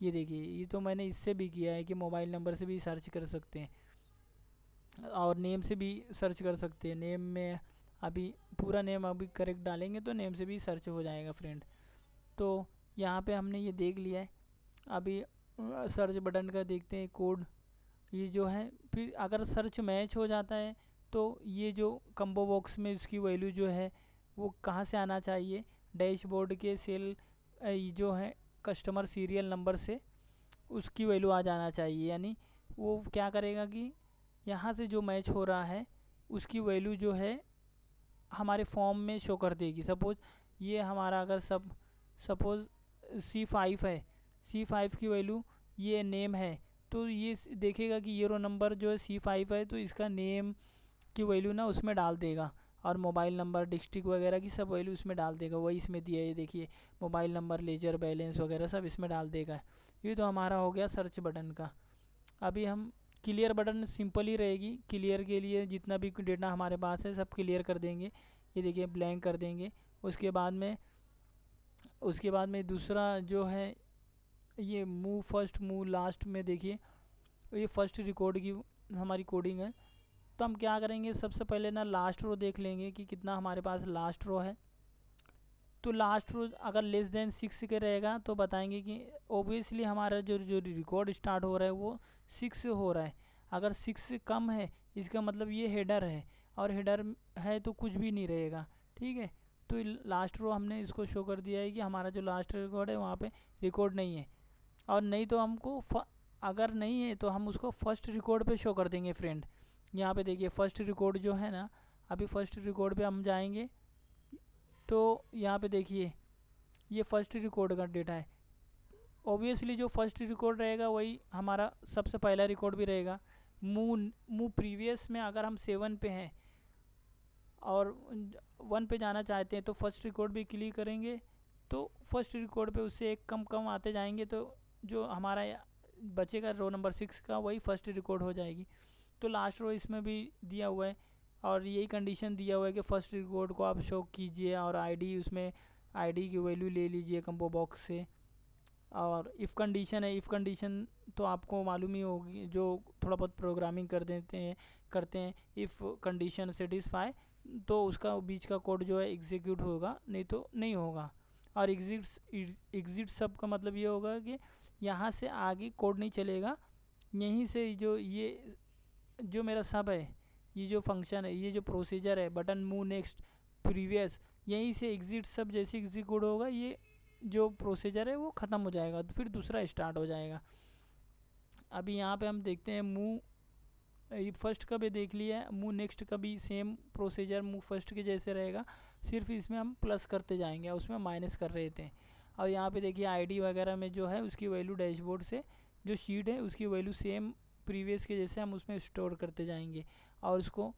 ये देखिए ये तो मैंने इससे भी किया है कि मोबाइल नंबर से भी सर्च कर सकते हैं और नेम से भी सर्च कर सकते हैं। नेम में अभी पूरा नेम अभी करेक्ट डालेंगे तो नेम से भी सर्च हो जाएगा फ्रेंड। तो यहाँ पे हमने ये देख लिया है। अभी सर्च बटन का देखते हैं कोड, ये जो है। फिर अगर सर्च मैच हो जाता है तो ये जो कम्बो बॉक्स में उसकी वैल्यू जो है वो कहाँ से आना चाहिए, डैशबोर्ड के सेल जो है कस्टमर सीरियल नंबर से उसकी वैल्यू आ जाना चाहिए। यानी वो क्या करेगा कि यहाँ से जो मैच हो रहा है उसकी वैल्यू जो है हमारे फॉर्म में शो कर देगी। सपोज़ ये हमारा अगर सपोज़ C5 है, C5 की वैल्यू ये नेम है, तो ये देखेगा कि ये रो नंबर जो है C5 है तो इसका नेम की वैल्यू ना उसमें डाल देगा, और मोबाइल नंबर, डिस्ट्रिक्ट वगैरह की सब वैल्यू इसमें डाल देगा। वही इसमें दिया है, ये देखिए मोबाइल नंबर, लेजर बैलेंस वगैरह सब इसमें डाल देगा। ये तो हमारा हो गया सर्च बटन का। अभी हम क्लियर बटन सिंपल ही रहेगी, क्लियर के लिए जितना भी डेटा हमारे पास है सब क्लियर कर देंगे। ये देखिए ब्लैंक कर देंगे। उसके बाद में दूसरा जो है ये मूव फर्स्ट मूव लास्ट में देखिए ये फर्स्ट रिकॉर्ड की हमारी कोडिंग है। तो हम क्या करेंगे, सबसे पहले ना लास्ट रो देख लेंगे कि कितना हमारे पास लास्ट रो है। तो लास्ट रो अगर लेस देन 6 के रहेगा तो बताएंगे कि ओबियसली हमारा जो रिकॉर्ड स्टार्ट हो रहा है वो 6 से हो रहा है। अगर 6 से कम है इसका मतलब ये हेडर है, और हेडर है तो कुछ भी नहीं रहेगा, ठीक है। तो लास्ट रो हमने इसको शो कर दिया है कि हमारा जो लास्ट रिकॉर्ड है वहाँ पे रिकॉर्ड नहीं है, और नहीं तो हमको अगर नहीं है तो हम उसको फर्स्ट रिकॉर्ड पे शो कर देंगे फ्रेंड। यहाँ पे देखिए फर्स्ट रिकॉर्ड जो है ना, अभी फर्स्ट रिकॉर्ड पे हम जाएंगे तो यहाँ पे देखिए ये फर्स्ट रिकॉर्ड का डेटा है। ऑब्वियसली जो फर्स्ट रिकॉर्ड रहेगा वही हमारा सबसे पहला रिकॉर्ड भी रहेगा। मूव प्रीवियस में अगर हम 7 पे हैं और 1 पे जाना चाहते हैं तो फर्स्ट रिकॉर्ड भी क्लिक करेंगे, तो फर्स्ट रिकॉर्ड पे उससे एक कम कम आते जाएंगे, तो जो हमारा बचेगा रो नंबर 6 का वही फर्स्ट रिकॉर्ड हो जाएगी। तो लास्ट रो इसमें भी दिया हुआ है, और यही कंडीशन दिया हुआ है कि फर्स्ट रिकॉर्ड को आप शो कीजिए, और आईडी उसमें आईडी की वैल्यू ले लीजिए कंपो बॉक्स से। और इफ़ कंडीशन है, इफ़ कंडीशन तो आपको मालूम ही होगी, जो थोड़ा बहुत प्रोग्रामिंग करते हैं इफ़ कंडीशन सेटिस्फाई, तो उसका बीच का कोड जो है एग्जीक्यूट होगा, नहीं तो नहीं होगा। और एग्जिट सब का मतलब ये होगा कि यहाँ से आगे कोड नहीं चलेगा, यहीं से जो मेरा सब है, ये जो फंक्शन है, ये जो प्रोसीजर है, बटन मूव नेक्स्ट प्रीवियस, यहीं से एग्जिट सब जैसे एग्जीक्यूट होगा, ये जो प्रोसीजर है वो ख़त्म हो जाएगा, तो फिर दूसरा स्टार्ट हो जाएगा। अभी यहाँ पे हम देखते हैं मूव फर्स्ट का भी देख लिया है, मूव नेक्स्ट का भी सेम प्रोसीजर मूव फर्स्ट के जैसे रहेगा, सिर्फ इसमें हम प्लस करते जाएंगे, उसमें माइनस कर रहे थे। और यहाँ पे देखिए आईडी वगैरह में जो है उसकी वैल्यू डैशबोर्ड से जो शीट है उसकी वैल्यू सेम प्रीवियस के जैसे हम उसमें स्टोर करते जाएंगे, और उसको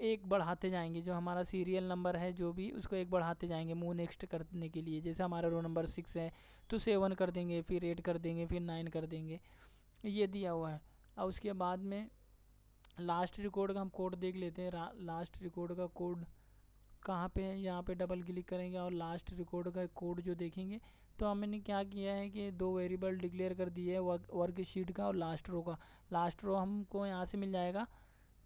एक बढ़ाते जाएंगे, जो हमारा सीरियल नंबर है जो भी उसको एक बढ़ाते जाएंगे मूव नेक्स्ट करने के लिए। जैसे हमारा रो नंबर 6 है तो 7 कर देंगे, फिर 8 कर देंगे, फिर 9 कर देंगे, ये दिया हुआ है। और उसके बाद में लास्ट रिकॉर्ड का हम कोड देख लेते हैं। लास्ट रिकॉर्ड का कोड कहाँ पे है, यहाँ पे डबल क्लिक करेंगे और लास्ट रिकॉर्ड का कोड जो देखेंगे, तो हमने क्या किया है कि 2 वेरिएबल डिक्लेयर कर दिए है, वर्क शीट का और लास्ट रो का। लास्ट रो हमको यहाँ से मिल जाएगा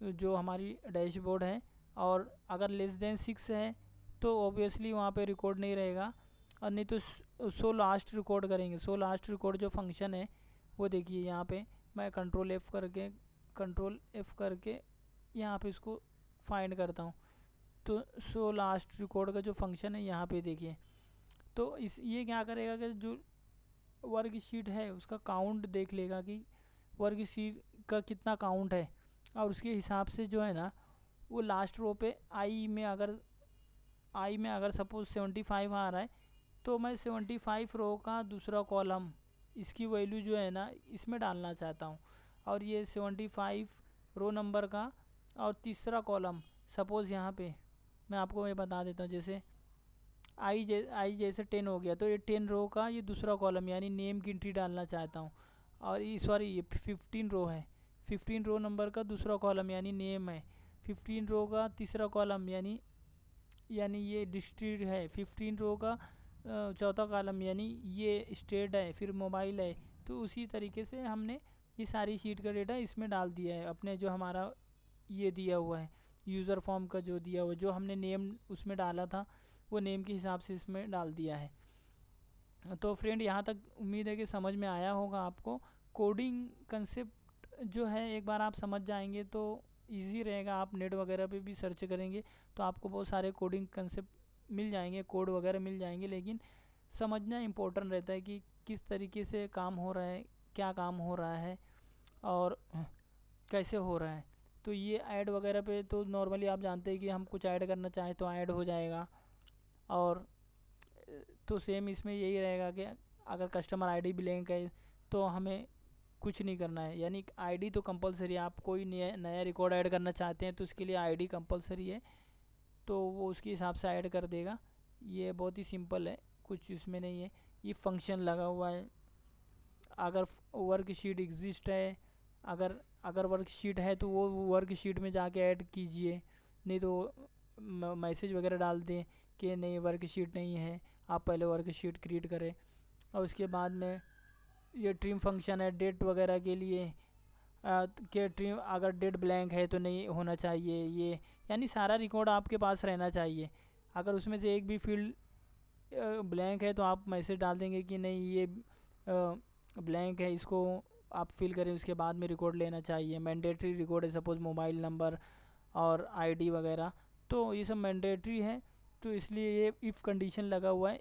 जो हमारी डैशबोर्ड है, और अगर लेस देन 6 है तो ऑब्वियसली वहाँ पे रिकॉर्ड नहीं रहेगा, और नहीं तो सो लास्ट रिकॉर्ड करेंगे। सो लास्ट रिकॉर्ड जो फंक्शन है वो देखिए यहाँ पे मैं कंट्रोल F करके यहाँ पे इसको फाइंड करता हूँ, तो सो लास्ट रिकॉर्ड का जो फंक्शन है यहाँ पे देखिए, तो ये क्या करेगा कि जो वर्क शीट है उसका काउंट देख लेगा कि वर्क शीट का कितना काउंट है, और उसके हिसाब से जो है ना वो लास्ट रो पे आई में अगर सपोज 75 आ रहा है, तो मैं 75 रो का दूसरा कॉलम इसकी वैल्यू जो है ना इसमें डालना चाहता हूँ, और ये 75 रो नंबर का और तीसरा कॉलम सपोज़ यहाँ पे मैं आपको ये बता देता हूँ, जैसे आई जैसे 10 हो गया, तो ये 10 रो का ये दूसरा कॉलम यानी नेम की एंट्री डालना चाहता हूँ, और ये सॉरी ये 15 रो है, 15 रो नंबर का दूसरा कॉलम यानी नेम है, 15 रो का तीसरा कॉलम यानी ये डिस्ट्रिक्ट है, 15 रो का चौथा कॉलम यानी ये स्टेट है, फिर मोबाइल है। तो उसी तरीके से हमने ये सारी शीट का डेटा इसमें डाल दिया है, अपने जो हमारा ये दिया हुआ है यूज़र फॉर्म का जो दिया हुआ, जो हमने नेम उसमें डाला था वो नेम के हिसाब से इसमें डाल दिया है। तो फ्रेंड यहाँ तक उम्मीद है कि समझ में आया होगा आपको। कोडिंग कंसेप्ट जो है एक बार आप समझ जाएंगे तो इजी रहेगा, आप नेट वगैरह पे भी सर्च करेंगे तो आपको बहुत सारे कोडिंग कंसेप्ट मिल जाएंगे, कोड वगैरह मिल जाएंगे, लेकिन समझना इम्पोर्टेंट रहता है कि किस तरीके से काम हो रहा है, क्या काम हो रहा है और कैसे हो रहा है। तो ये ऐड वगैरह पे तो नॉर्मली आप जानते हैं कि हम कुछ ऐड करना चाहें तो ऐड हो जाएगा, और तो सेम इसमें यही रहेगा कि अगर कस्टमर आईडी ब्लैंक है तो हमें कुछ नहीं करना है, यानी आईडी तो कंपलसरी है। आप कोई नया रिकॉर्ड ऐड करना चाहते हैं तो उसके लिए आईडी कंपलसरी है, तो वो उसके हिसाब से ऐड कर देगा। ये बहुत ही सिंपल है, कुछ इसमें नहीं है। ये फंक्शन लगा हुआ है, अगर वर्कशीट एग्जिस्ट है, अगर वर्कशीट है तो वो वर्कशीट में जाके ऐड कीजिए, नहीं तो मैसेज वगैरह डाल दें कि नहीं वर्कशीट नहीं है, आप पहले वर्कशीट क्रिएट करें। और उसके बाद में ये ट्रिम फंक्शन है डेट वगैरह के लिए, कि ट्रिम अगर डेट ब्लैंक है तो नहीं होना चाहिए ये, यानी सारा रिकॉर्ड आपके पास रहना चाहिए। अगर उसमें से एक भी फील्ड ब्लैंक है तो आप मैसेज डाल देंगे कि नहीं ये ब्लैंक है, इसको आप फिल करें उसके बाद में रिकॉर्ड लेना चाहिए। मैंडेटरी रिकॉर्ड है सपोज़ मोबाइल नंबर और आईडी वगैरह, तो ये सब मैंडेटरी है। तो इसलिए ये इफ़ कंडीशन लगा हुआ है।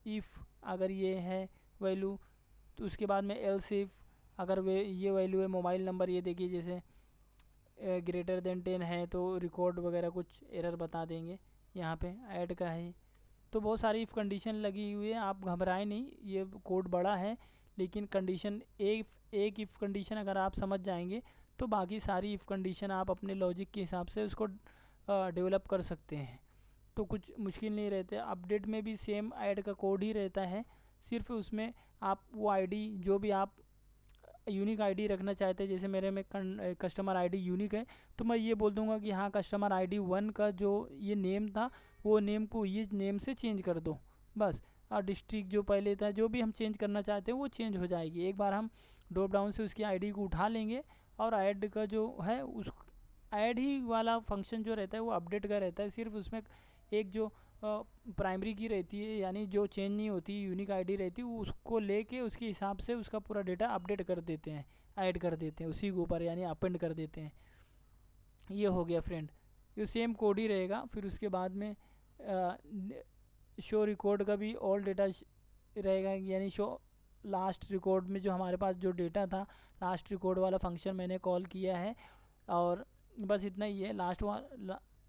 इफ़ अगर ये है वैल्यू तो उसके बाद में एल्स इफ़ अगर वे ये वैल्यू है मोबाइल नंबर, ये देखिए जैसे ग्रेटर देन 10 है तो रिकॉर्ड वगैरह कुछ एरर बता देंगे। यहाँ पे ऐड का है। तो बहुत सारी इफ़ कंडीशन लगी हुई है, आप घबराएं नहीं, ये कोड बड़ा है लेकिन कंडीशन एक इफ़ कंडीशन अगर आप समझ जाएंगे तो बाकी सारी इफ़ कंडीशन आप अपने लॉजिक के हिसाब से उसको डेवलप कर सकते हैं। तो कुछ मुश्किल नहीं रहते। अपडेट में भी सेम ऐड का कोड ही रहता है, सिर्फ उसमें आप वो आईडी जो भी आप यूनिक आईडी रखना चाहते हैं, जैसे मेरे में कस्टमर आईडी यूनिक है तो मैं ये बोल दूंगा कि हाँ कस्टमर आईडी 1 का जो ये नेम था वो नेम को ये नेम से चेंज कर दो बस। और डिस्ट्रिक्ट जो पहले था जो भी हम चेंज करना चाहते हैं वो चेंज हो जाएगी। एक बार हम ड्रॉप डाउन से उसकी आईडी को उठा लेंगे और ऐड का जो है उस ऐड ही वाला फंक्शन जो रहता है वो अपडेट का रहता है। सिर्फ उसमें एक जो प्राइमरी की रहती है यानी जो चेंज नहीं होती यूनिक आईडी रहती है, वो उसको लेके उसके हिसाब से उसका पूरा डेटा अपडेट कर देते हैं, ऐड कर देते हैं उसी के ऊपर, यानी अपेंड कर देते हैं। ये हो गया फ्रेंड, ये सेम कोड ही रहेगा। फिर उसके बाद में शो रिकॉर्ड का भी ऑल डेटा रहेगा, यानी शो लास्ट रिकॉर्ड में जो हमारे पास जो डेटा था लास्ट रिकॉर्ड वाला फंक्शन मैंने कॉल किया है। और बस इतना ही है। लास्ट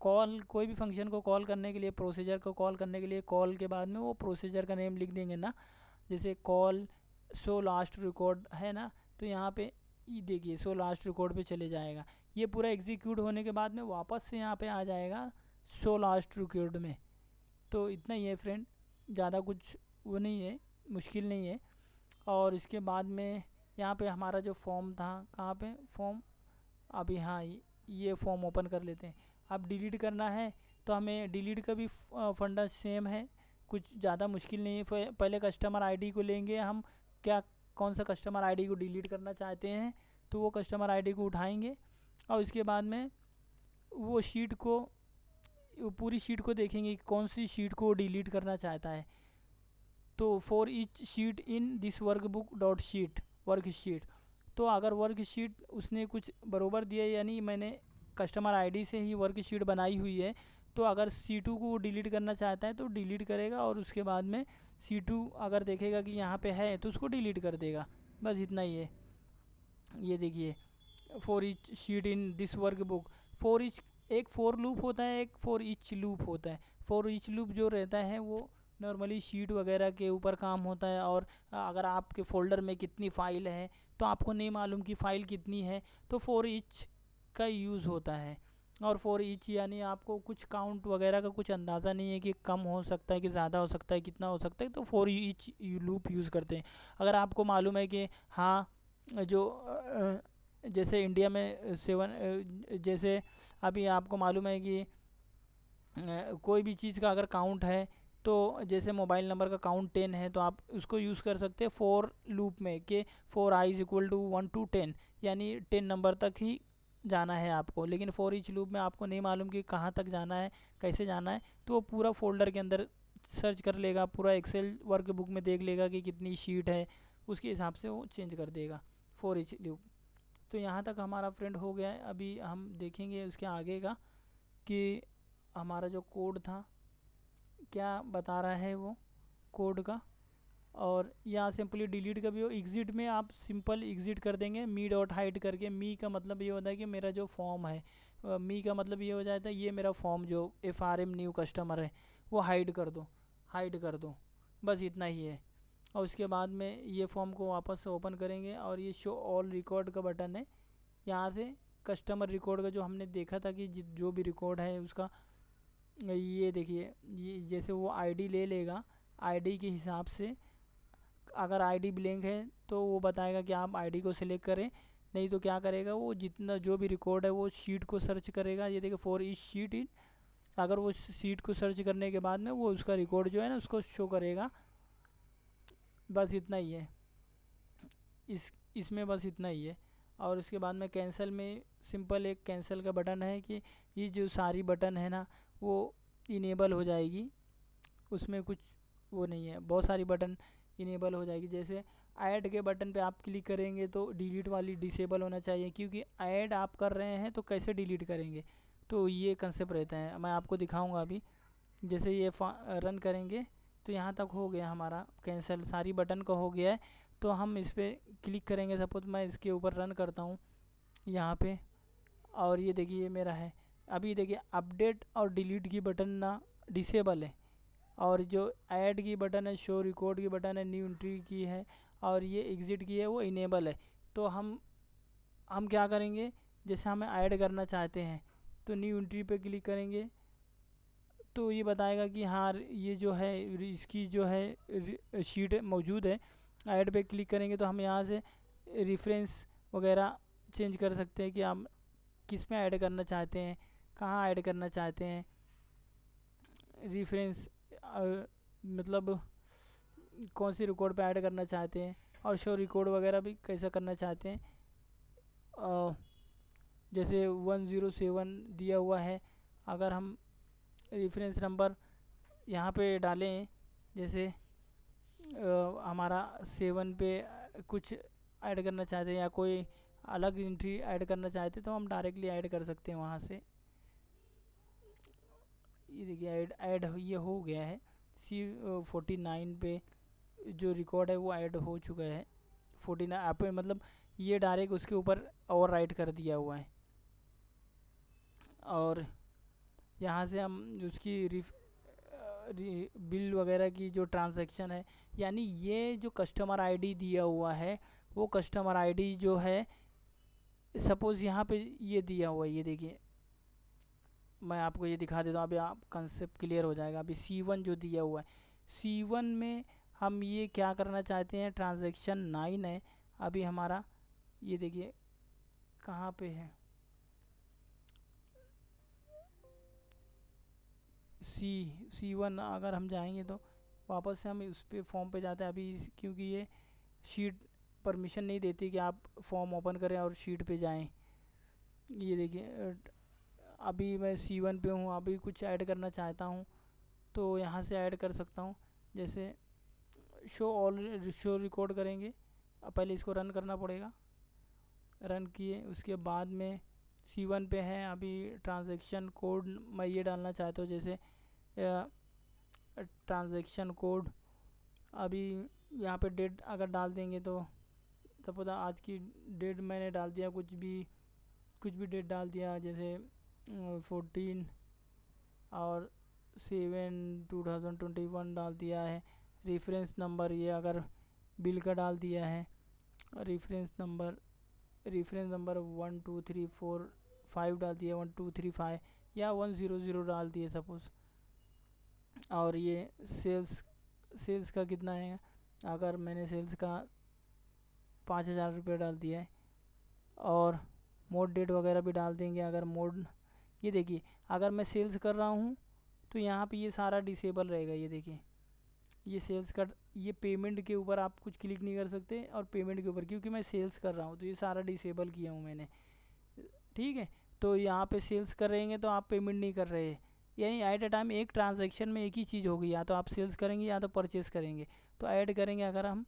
कॉल कोई भी फंक्शन को कॉल करने के लिए, प्रोसीजर को कॉल करने के लिए कॉल के बाद में वो प्रोसीजर का नेम लिख देंगे ना, जैसे कॉल शो लास्ट रिकॉर्ड है ना, तो यहाँ पे ये देखिए शो लास्ट रिकॉर्ड पे चले जाएगा। ये पूरा एग्जीक्यूट होने के बाद में वापस से यहाँ पे आ जाएगा शो लास्ट रिकॉर्ड में। तो इतना ही है फ्रेंड, ज़्यादा कुछ वो नहीं है, मुश्किल नहीं है। और इसके बाद में यहाँ पे हमारा जो फॉर्म था, कहाँ पे फॉर्म, अभी हाँ ये फॉर्म ओपन कर लेते हैं। अब डिलीट करना है तो हमें डिलीट का भी फंडा सेम है, कुछ ज़्यादा मुश्किल नहीं है। पहले कस्टमर आईडी को लेंगे हम, क्या कौन सा कस्टमर आईडी को डिलीट करना चाहते हैं तो वो कस्टमर आईडी को उठाएंगे और इसके बाद में वो शीट को, पूरी शीट को देखेंगे कि कौन सी शीट को डिलीट करना चाहता है। तो for each sheet in this workbook dot sheet worksheet, तो अगर वर्कशीट उसने कुछ बरोबर दिया यानी मैंने कस्टमर आईडी से ही वर्कशीट बनाई हुई है, तो अगर C2 को डिलीट करना चाहता है तो डिलीट करेगा और उसके बाद में C2 अगर देखेगा कि यहाँ पे है तो उसको डिलीट कर देगा। बस इतना ही है। ये देखिए for each sheet in this workbook, for each एक फॉर लूप होता है, एक फॉर ईच लूप होता है। फॉर ईच लूप जो रहता है वो नॉर्मली शीट वगैरह के ऊपर काम होता है। और अगर आपके फ़ोल्डर में कितनी फ़ाइल है तो आपको नहीं मालूम कि फ़ाइल कितनी है तो फॉर ईच का यूज़ होता है। और फॉर ईच यानी आपको कुछ काउंट वगैरह का कुछ अंदाज़ा नहीं है कि कम हो सकता है कि ज़्यादा हो सकता है, कितना हो सकता है, तो फॉर ईच लूप यूज़ करते हैं। अगर आपको मालूम है कि हाँ जो जैसे इंडिया में 7 जैसे अभी आपको मालूम है कि कोई भी चीज़ का अगर काउंट है तो जैसे मोबाइल नंबर का काउंट 10 है तो आप उसको यूज़ कर सकते हैं फॉर लूप में कि for i is equal to 1 to 10, यानी 10 नंबर तक ही जाना है आपको। लेकिन फॉर ईच लूप में आपको नहीं मालूम कि कहाँ तक जाना है, कैसे जाना है, तो वो पूरा फोल्डर के अंदर सर्च कर लेगा, पूरा एक्सेल वर्कबुक में देख लेगा कि कितनी शीट है, उसके हिसाब से वो चेंज कर देगा फॉर ईच लूप। तो यहाँ तक हमारा फ्रेंड हो गया है। अभी हम देखेंगे उसके आगे का कि हमारा जो कोड था क्या बता रहा है वो कोड का। और यहाँ सिंपली डिलीट का भी हो, एग्ज़िट में आप सिंपल एग्ज़िट कर देंगे मी डॉट हाइड करके। मी का मतलब ये होता है कि मेरा जो फॉर्म है, मी का मतलब ये हो जाता है ये मेरा फॉर्म जो FRM न्यू कस्टमर है वो हाइड कर दो, हाइड कर दो, बस इतना ही है। और उसके बाद में ये फॉर्म को वापस से ओपन करेंगे और ये शो ऑल रिकॉर्ड का बटन है, यहाँ से कस्टमर रिकॉर्ड का जो हमने देखा था कि जो भी रिकॉर्ड है उसका, ये देखिए ये जैसे वो आईडी ले लेगा, आईडी के हिसाब से अगर आईडी ब्लैंक है तो वो बताएगा कि आप आईडी को सिलेक्ट करें, नहीं तो क्या करेगा वो जितना जो भी रिकॉर्ड है वो शीट को सर्च करेगा। ये देखिए फॉर ईच शीट इन, अगर वो शीट को सर्च करने के बाद में वो उसका रिकॉर्ड जो है ना उसको शो करेगा। बस इतना ही है इसमें बस इतना ही है। और उसके बाद में कैंसिल में सिंपल एक कैंसिल का बटन है कि ये जो सारी बटन है ना वो इनेबल हो जाएगी, उसमें कुछ वो नहीं है, बहुत सारी बटन इनेबल हो जाएगी। जैसे ऐड के बटन पे आप क्लिक करेंगे तो डिलीट वाली डिसेबल होना चाहिए, क्योंकि ऐड आप कर रहे हैं तो कैसे डिलीट करेंगे, तो ये कंसेप्ट रहता है। मैं आपको दिखाऊंगा अभी। जैसे ये रन करेंगे तो यहाँ तक हो गया हमारा कैंसिल, सारी बटन का हो गया है। तो हम इस पर क्लिक करेंगे, सपोज मैं इसके ऊपर रन करता हूँ यहाँ पे, और ये देखिए ये मेरा है। अभी देखिए अपडेट और डिलीट की बटन ना डिसेबल है, और जो ऐड की बटन है, शो रिकॉर्ड की बटन है, न्यू एंट्री की है, और ये एग्ज़िट की है, वो इनेबल है। तो हम क्या करेंगे, जैसे हमें ऐड करना चाहते हैं तो न्यू एंट्री पे क्लिक करेंगे तो ये बताएगा कि हाँ ये जो है इसकी जो है शीट मौजूद है। ऐड पे क्लिक करेंगे तो हम यहाँ से रेफरेंस वगैरह चेंज कर सकते हैं कि हम किस में ऐड करना चाहते हैं, कहाँ ऐड करना चाहते हैं, रेफरेंस मतलब कौन सी रिकॉर्ड पे ऐड करना चाहते हैं, और शो रिकॉर्ड वगैरह भी कैसा करना चाहते हैं। जैसे 107 दिया हुआ है, अगर हम रेफरेंस नंबर यहाँ पे डालें, जैसे हमारा 7 पे कुछ ऐड करना चाहते हैं या कोई अलग एंट्री ऐड करना चाहते हैं तो हम डायरेक्टली ऐड कर सकते हैं वहाँ से। ये देखिए ऐड ये हो गया है। C49 पे जो रिकॉर्ड है वो ऐड हो चुका है। 49 आप मतलब ये डायरेक्ट उसके ऊपर ओवर राइट कर दिया हुआ है, और यहाँ से हम उसकी बिल वगैरह की जो ट्रांजैक्शन है, यानी ये जो कस्टमर आईडी दिया हुआ है वो कस्टमर आईडी जो है, सपोज़ यहाँ पे ये दिया हुआ है, ये देखिए मैं आपको ये दिखा देता हूँ, अभी आप कंसेप्ट क्लियर हो जाएगा। अभी C1 जो दिया हुआ है, C1 में हम ये क्या करना चाहते हैं, ट्रांजैक्शन 9 है अभी हमारा, ये देखिए कहाँ पे है, C1 अगर हम जाएंगे तो वापस से हम उस पर फॉर्म पे जाते हैं अभी, क्योंकि ये शीट परमिशन नहीं देती कि आप फॉर्म ओपन करें और शीट पे जाएं। ये देखिए अभी मैं C1 पे हूँ, अभी कुछ ऐड करना चाहता हूँ तो यहाँ से ऐड कर सकता हूँ। जैसे शो रिकॉर्ड करेंगे, पहले इसको रन करना पड़ेगा। रन किए उसके बाद में C1 पे है, अभी ट्रांजैक्शन कोड मैं ये डालना चाहता हूँ, जैसे ट्रांजैक्शन कोड, अभी यहाँ पे डेट अगर डाल देंगे तो सपोज आज की डेट मैंने डाल दिया, कुछ भी डेट डाल दिया, जैसे 14 और 7/2021 डाल दिया है। रेफरेंस नंबर ये अगर बिल का डाल दिया है, रेफरेंस नंबर 1 2 3 4 5 डाल दिया, 1 2 3 5 या 100 डाल दिए सपोज़। और ये सेल्स का कितना है, अगर मैंने सेल्स का 5,000 रुपये डाल दिया है, और मोड डेट वगैरह भी डाल देंगे। अगर मोड, ये देखिए अगर मैं सेल्स कर रहा हूँ तो यहाँ पे ये सारा डिसेबल रहेगा। ये देखिए ये सेल्स का, ये पेमेंट के ऊपर आप कुछ क्लिक नहीं कर सकते, और पेमेंट के ऊपर क्योंकि मैं सेल्स कर रहा हूँ तो ये सारा डिसेबल किया हूँ मैंने, ठीक है। तो यहाँ पे सेल्स करेंगे तो आप पेमेंट नहीं कर रहे, यानी एट ए टाइम एक ट्रांजैक्शन में एक ही चीज़ होगी, या तो आप सेल्स करेंगे या तो परचेस करेंगे। तो ऐड करेंगे अगर हम,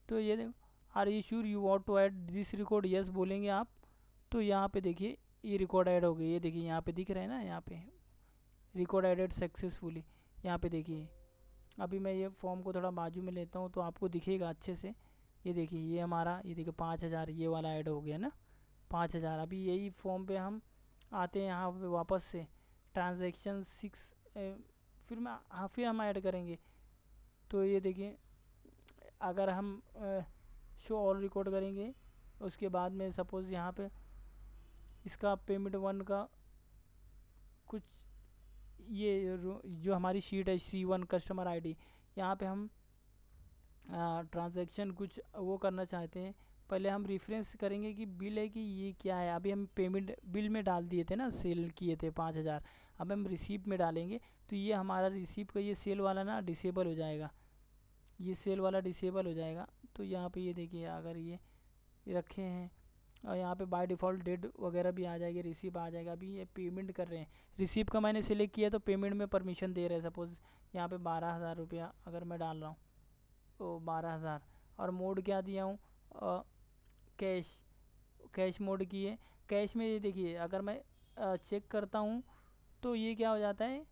तो ये देखो are you sure you want to add this record, yes बोलेंगे आप, तो यहाँ पे देखिए ये रिकॉर्ड ऐड हो गई। ये देखिए यहाँ पे दिख रहा है ना, यहाँ पे रिकॉर्ड एडेड सक्सेसफुली, यहाँ पे देखिए। अभी मैं ये फॉर्म को थोड़ा बाजू में लेता हूँ तो आपको दिखेगा अच्छे से। ये देखिए ये हमारा, ये देखिए 5,000 ये वाला ऐड हो गया ना, 5,000। अभी यही फॉर्म पे हम आते हैं यहाँ पे वापस से ट्रांजैक्शन 6, फिर हम ऐड करेंगे। तो ये देखिए अगर हम शो ऑल रिकॉर्ड करेंगे, उसके बाद में सपोज़ यहाँ पे इसका पेमेंट 1 का कुछ, ये जो हमारी शीट है C1 कस्टमर आईडी, यहाँ पे हम ट्रांजैक्शन कुछ वो करना चाहते हैं। पहले हम रेफरेंस करेंगे कि बिल है कि ये क्या है। अभी हम पेमेंट बिल में डाल दिए थे ना, सेल किए थे 5,000, अब हम रिसीप्ट में डालेंगे तो ये हमारा रिसीप्ट का ये सेल वाला ना डिसेबल हो जाएगा, ये सेल वाला डिसेबल हो जाएगा। तो यहाँ पे ये देखिए अगर ये रखे हैं, और यहाँ पे बाय डिफ़ॉल्ट डेट वगैरह भी आ जाएगी, रिसीप आ जाएगा। अभी ये पेमेंट कर रहे हैं, रिसीप का मैंने सेलेक्ट किया तो पेमेंट में परमिशन दे रहे हैं। सपोज़ यहाँ पे 12,000 रुपया अगर मैं डाल रहा हूँ तो 12,000, और मोड क्या दिया हूँ, कैश मोड की है। कैश में ये देखिए अगर मैं चेक करता हूँ तो ये क्या हो जाता है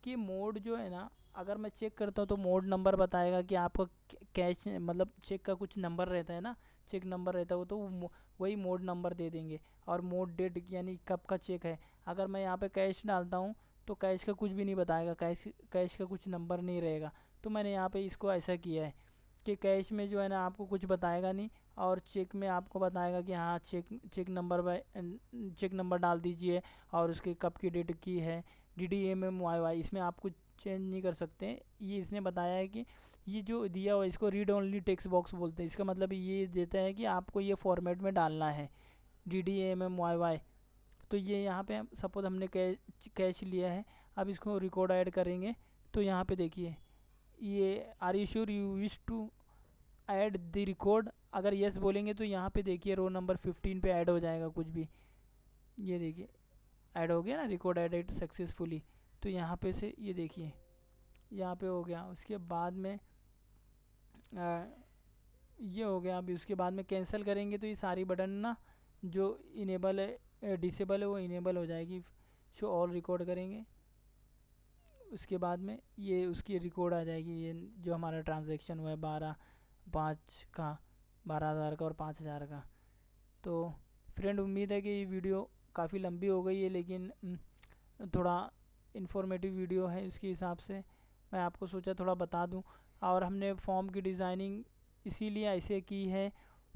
कि मोड जो है ना, अगर मैं चेक करता हूँ तो मोड नंबर बताएगा कि आपका कैश मतलब चेक का कुछ नंबर रहता है ना, चेक नंबर रहता है वो, तो वही मोड नंबर दे देंगे। और मोड डेट यानी कब का चेक है। अगर मैं यहाँ पे कैश डालता हूँ तो कैश का कुछ भी नहीं बताएगा, कैश का कुछ नंबर नहीं रहेगा। तो मैंने यहाँ पे इसको ऐसा किया है कि कैश में जो है ना आपको कुछ बताएगा नहीं, और चेक में आपको बताएगा कि हाँ चेक नंबर डाल दीजिए और उसके कब की डेट की है, DDMMYY, इसमें आप कुछ चेंज नहीं कर सकते हैं। ये इसने बताया है कि ये जो दिया हुआ इसको रीड ओनली टेक्स्ट बॉक्स बोलते हैं। इसका मतलब ये देता है कि आपको ये फॉर्मेट में डालना है DDMMYY। तो ये यहाँ पे हम सपोज हमने कैश लिया है, अब इसको रिकॉर्ड ऐड करेंगे। तो यहाँ पे देखिए ये are you sure you wish to add the record, अगर यस बोलेंगे तो यहाँ पे देखिए रो नंबर 15 पे ऐड हो जाएगा कुछ भी। ये देखिए ऐड हो गया ना, रिकॉर्ड एडेड सक्सेसफुली। तो यहाँ पे से ये देखिए यहाँ पे हो गया। उसके बाद में ये हो गया। अभी उसके बाद में कैंसिल करेंगे तो ये सारी बटन ना जो इनेबल है डिसेबल है वो इनेबल हो जाएगी। शो ऑल रिकॉर्ड करेंगे, उसके बाद में ये उसकी रिकॉर्ड आ जाएगी। ये जो हमारा ट्रांजैक्शन हुआ है 12/5 का, 12,000 का और 5,000 का। तो फ्रेंड उम्मीद है कि ये वीडियो काफ़ी लंबी हो गई है, लेकिन थोड़ा इन्फॉर्मेटिव वीडियो है, इसके हिसाब से मैं आपको सोचा थोड़ा बता दूं। और हमने फॉर्म की डिज़ाइनिंग इसीलिए ऐसे की है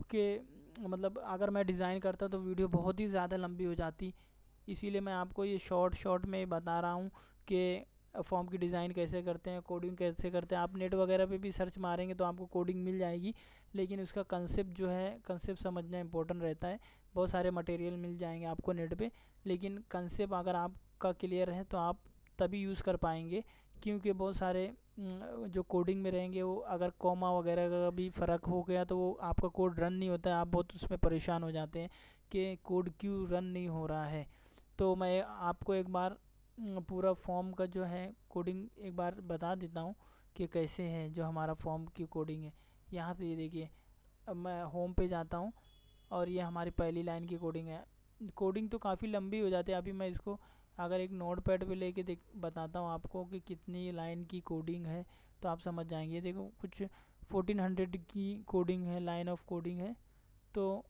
कि मतलब अगर मैं डिज़ाइन करता तो वीडियो बहुत ही ज़्यादा लंबी हो जाती, इसीलिए मैं आपको ये शॉर्ट में बता रहा हूँ कि फॉर्म की डिज़ाइन कैसे करते हैं, कोडिंग कैसे करते हैं। आप नेट वगैरह पे भी सर्च मारेंगे तो आपको कोडिंग मिल जाएगी, लेकिन उसका कंसेप्ट जो है कंसेप्ट समझना इंपॉर्टेंट रहता है। बहुत सारे मटेरियल मिल जाएंगे आपको नेट पे, लेकिन कंसेप्ट अगर आपका क्लियर है तो आप तभी यूज़ कर पाएंगे। क्योंकि बहुत सारे जो कोडिंग में रहेंगे वो अगर कॉमा वगैरह का भी फ़र्क हो गया तो वो आपका कोड रन नहीं होता है, आप बहुत उसमें परेशान हो जाते हैं कि कोड क्यों रन नहीं हो रहा है। तो मैं आपको एक बार पूरा फॉर्म का जो है कोडिंग एक बार बता देता हूँ कि कैसे है जो हमारा फॉर्म की कोडिंग है। यहाँ से ये देखिए, अब मैं होम पे जाता हूँ और ये हमारी पहली लाइन की कोडिंग है। कोडिंग तो काफ़ी लंबी हो जाती है। अभी मैं इसको अगर एक नोट पैड पर लेके बताता हूँ आपको कि कितनी लाइन की कोडिंग है तो आप समझ जाएंगे। देखो कुछ 1400 की कोडिंग है, लाइन ऑफ कोडिंग है। तो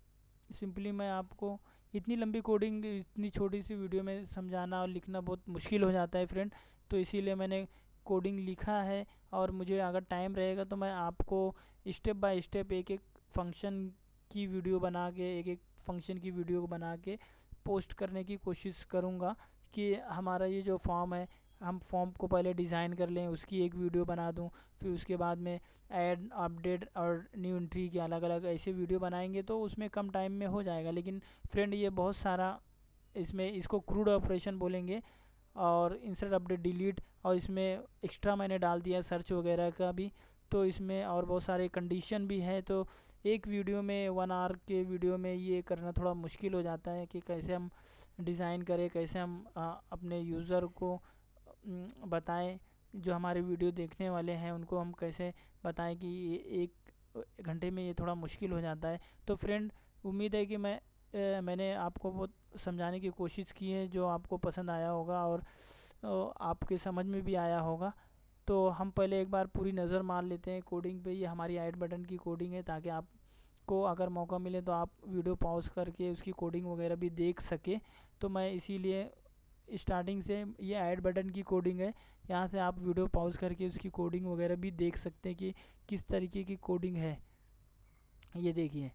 सिंपली मैं आपको इतनी लंबी कोडिंग इतनी छोटी सी वीडियो में समझाना और लिखना बहुत मुश्किल हो जाता है फ्रेंड। तो इसीलिए मैंने कोडिंग लिखा है, और मुझे अगर टाइम रहेगा तो मैं आपको स्टेप बाय स्टेप एक एक फंक्शन की वीडियो बना के, एक एक फंक्शन की वीडियो बना के पोस्ट करने की कोशिश करूँगा कि हमारा ये जो फॉर्म है, हम फॉर्म को पहले डिज़ाइन कर लें, उसकी एक वीडियो बना दूं, फिर उसके बाद में ऐड अपडेट और न्यू एंट्री की अलग अलग ऐसे वीडियो बनाएंगे तो उसमें कम टाइम में हो जाएगा। लेकिन फ्रेंड ये बहुत सारा इसमें इसको क्रूड ऑपरेशन बोलेंगे, और इंसर्ट अपडेट डिलीट, और इसमें एक्स्ट्रा मैंने डाल दिया सर्च वगैरह का भी। तो इसमें और बहुत सारे कंडीशन भी है। तो एक वीडियो में 1 आवर के वीडियो में ये करना थोड़ा मुश्किल हो जाता है कि कैसे हम डिज़ाइन करें, कैसे हम अपने यूज़र को बताएं, जो हमारे वीडियो देखने वाले हैं उनको हम कैसे बताएं कि ये 1 घंटे में ये थोड़ा मुश्किल हो जाता है। तो फ्रेंड उम्मीद है कि मैंने आपको बहुत समझाने की कोशिश की है, जो आपको पसंद आया होगा और आपके समझ में भी आया होगा। तो हम पहले एक बार पूरी नज़र मार लेते हैं कोडिंग पे। ये हमारी ऐड बटन की कोडिंग है, ताकि आपको अगर मौका मिले तो आप वीडियो पॉज करके उसकी कोडिंग वगैरह भी देख सके। तो मैं इसीलिए स्टार्टिंग से ये ऐड बटन की कोडिंग है, यहाँ से आप वीडियो पॉज करके उसकी कोडिंग वगैरह भी देख सकते हैं कि किस तरीके की कोडिंग है। ये देखिए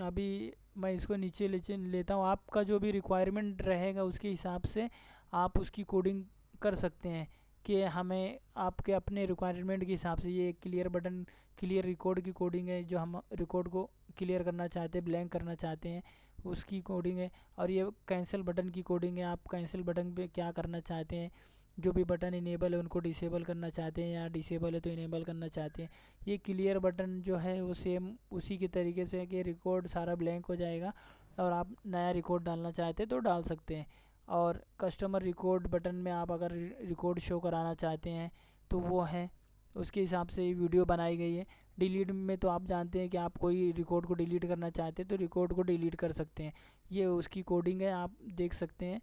अभी मैं इसको नीचे लेता हूँ। आपका जो भी रिक्वायरमेंट रहेगा उसके हिसाब से आप उसकी कोडिंग कर सकते हैं कि हमें आपके अपने रिक्वायरमेंट के हिसाब से। ये क्लियर बटन क्लियर रिकॉर्ड की कोडिंग है, जो हम रिकॉर्ड को क्लियर करना चाहते हैं, ब्लैंक करना चाहते हैं उसकी कोडिंग है। और ये कैंसिल बटन की कोडिंग है, आप कैंसिल बटन पे क्या करना चाहते हैं, जो भी बटन इनेबल है उनको डिसेबल करना चाहते हैं, या डिसेबल है तो इनेबल करना चाहते हैं। ये क्लियर बटन जो है वो सेम उसी के तरीके से कि रिकॉर्ड सारा ब्लैंक हो जाएगा, और आप नया रिकॉर्ड डालना चाहते हैं तो डाल सकते हैं। और कस्टमर रिकॉर्ड बटन में आप अगर रिकॉर्ड शो कराना चाहते हैं तो वो है, उसके हिसाब से ये वीडियो बनाई गई है। डिलीट में तो आप जानते हैं कि आप कोई रिकॉर्ड को डिलीट करना चाहते हैं तो रिकॉर्ड को डिलीट कर सकते हैं। ये उसकी कोडिंग है, आप देख सकते हैं।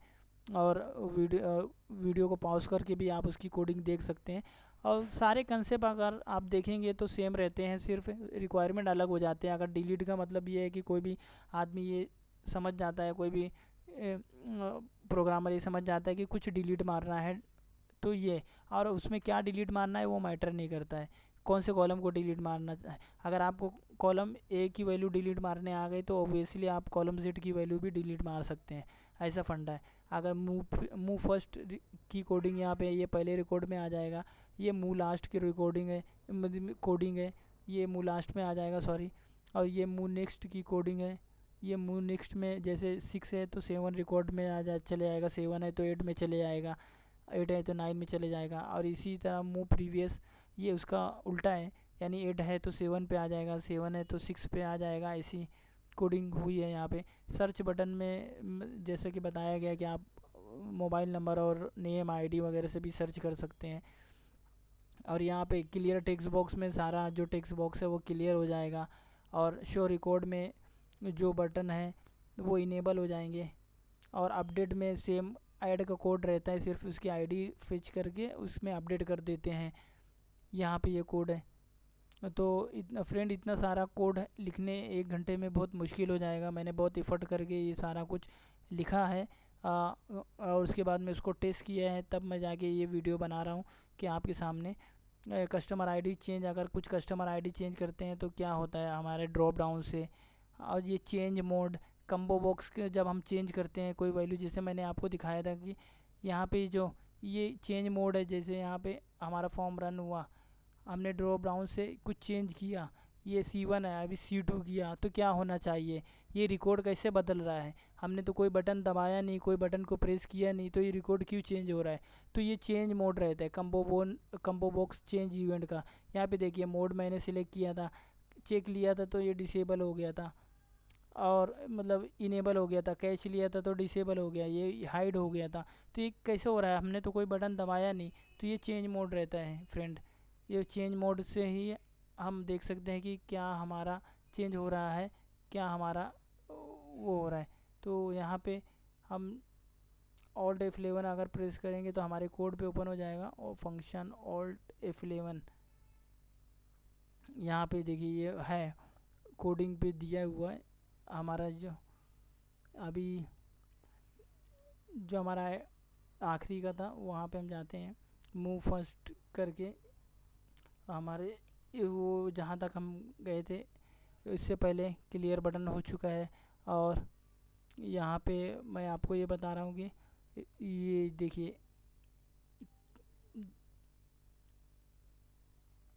और वीडियो को पॉज करके भी आप उसकी कोडिंग देख सकते हैं। और सारे कंसेप्ट अगर आप देखेंगे तो सेम रहते हैं, सिर्फ रिक्वायरमेंट अलग हो जाते हैं। अगर डिलीट का मतलब ये है कि कोई भी आदमी ये समझ जाता है, कोई भी प्रोग्रामर ये समझ जाता है कि कुछ डिलीट मारना है तो ये, और उसमें क्या डिलीट मारना है वो मैटर नहीं करता है, कौन से कॉलम को डिलीट मारना है। अगर आपको कॉलम ए की वैल्यू डिलीट मारने आ गई तो ऑब्वियसली आप कॉलम जेड की वैल्यू भी डिलीट मार सकते हैं, ऐसा फंडा है। अगर मूव फर्स्ट की कोडिंग यहाँ पे ये पहले रिकॉर्ड में आ जाएगा, ये मूव लास्ट की रिकॉर्डिंग है, कोडिंग है, ये मूव लास्ट में आ जाएगा सॉरी। और ये मूव नेक्स्ट की कोडिंग है, ये मूव नेक्स्ट में जैसे 6 है तो 7 रिकॉर्ड में चले जाएगा, 7 है तो 8 में चले जाएगा, 8 है तो 9 में चले जाएगा। और इसी तरह मूव प्रीवियस ये उसका उल्टा है, यानी 8 है तो 7 पे आ जाएगा, 7 है तो 6 पे आ जाएगा। ऐसी कोडिंग हुई है यहाँ पे। सर्च बटन में जैसे कि बताया गया कि आप मोबाइल नंबर और नेम आईडी वगैरह से भी सर्च कर सकते हैं। और यहाँ पे क्लियर टेक्स्ट बॉक्स में सारा जो टेक्स्ट बॉक्स है वो क्लियर हो जाएगा। और शो रिकॉर्ड में जो बटन है वो इनेबल हो जाएंगे। और अपडेट में सेम ऐड का कोड रहता है, सिर्फ उसकी आईडी फिच करके उसमें अपडेट कर देते हैं। यहाँ पे ये कोड है। तो इतना सारा कोड लिखने 1 घंटे में बहुत मुश्किल हो जाएगा। मैंने बहुत एफर्ट करके ये सारा कुछ लिखा है और उसके बाद में उसको टेस्ट किया है, तब मैं जाके ये वीडियो बना रहा हूँ कि आपके सामने। कस्टमर आईडी चेंज, अगर कुछ कस्टमर आईडी चेंज करते हैं तो क्या होता है हमारे ड्रॉप डाउन से। और ये चेंज मोड कम्बो बॉक्स के जब हम चेंज करते हैं कोई वैल्यू, जैसे मैंने आपको दिखाया था कि यहाँ पे जो ये चेंज मोड है, जैसे यहाँ पे हमारा फॉर्म रन हुआ, हमने ड्रॉप डाउन से कुछ चेंज किया, ये C1 है अभी C2 किया, तो क्या होना चाहिए, ये रिकॉर्ड कैसे बदल रहा है। हमने तो कोई बटन दबाया नहीं, कोई बटन को प्रेस किया नहीं, तो ये रिकॉर्ड क्यों चेंज हो रहा है। तो ये चेंज मोड रहता है कम्बो बॉक्स चेंज इवेंट का। यहाँ पे देखिए मोड मैंने सिलेक्ट किया था, चेक लिया था तो ये डिसेबल हो गया था, और मतलब इनेबल हो गया था। कैश लिया था तो डिसेबल हो गया, ये हाइड हो गया था। तो ये कैसे हो रहा है, हमने तो कोई बटन दबाया नहीं। तो ये चेंज मोड रहता है फ्रेंड। ये चेंज मोड से ही हम देख सकते हैं कि क्या हमारा चेंज हो रहा है, क्या हमारा वो हो रहा है। तो यहाँ पे हम Alt F11 अगर प्रेस करेंगे तो हमारे कोड पे ओपन हो जाएगा, और फंक्शन Alt F11 यहाँ पे देखिए ये है कोडिंग पे दिया हुआ है हमारा। जो अभी जो हमारा आखिरी का था वहाँ पे हम जाते हैं, मूव फर्स्ट करके हमारे वो जहाँ तक हम गए थे इससे पहले क्लियर बटन हो चुका है। और यहाँ पे मैं आपको ये बता रहा हूँ कि ये देखिए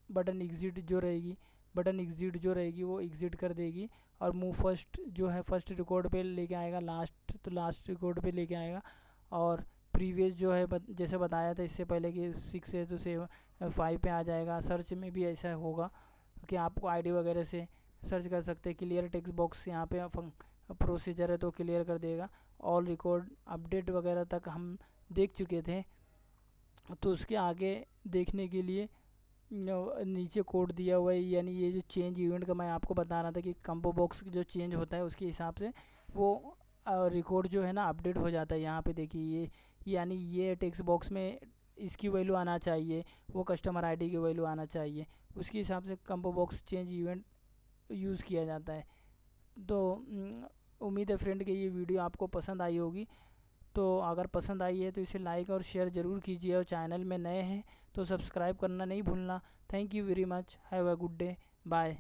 बटन एग्ज़िट जो रहेगी वो एग्ज़िट कर देगी। और मूव फर्स्ट जो है फर्स्ट रिकॉर्ड पे लेके आएगा, लास्ट तो लास्ट रिकॉर्ड पे लेके आएगा। और प्रीवियस जो है जैसे बताया था इससे पहले कि 6 है तो 5 पे आ जाएगा। सर्च में भी ऐसा होगा कि आपको आईडी वगैरह से सर्च कर सकते हैं। क्लियर टेक्स्ट बॉक्स यहाँ पे प्रोसीजर है तो क्लियर कर देगा। ऑल रिकॉर्ड अपडेट वगैरह तक हम देख चुके थे, तो उसके आगे देखने के लिए नीचे कोड दिया हुआ है। यानी ये जो चेंज इवेंट का मैं आपको बता रहा था कि कम्बो बॉक्स जो चेंज होता है उसके हिसाब से वो रिकॉर्ड जो है ना अपडेट हो जाता है। यहाँ पे देखिए ये, यानी ये टेक्स्ट बॉक्स में इसकी वैल्यू आना चाहिए, वो कस्टमर आईडी की वैल्यू आना चाहिए, उसके हिसाब से combo box change event use किया जाता है। तो उम्मीद है फ्रेंड कि ये वीडियो आपको पसंद आई होगी। तो अगर पसंद आई है तो इसे लाइक और शेयर ज़रूर कीजिए, और चैनल में नए हैं तो सब्सक्राइब करना नहीं भूलना। Thank you very much, have a good day, bye.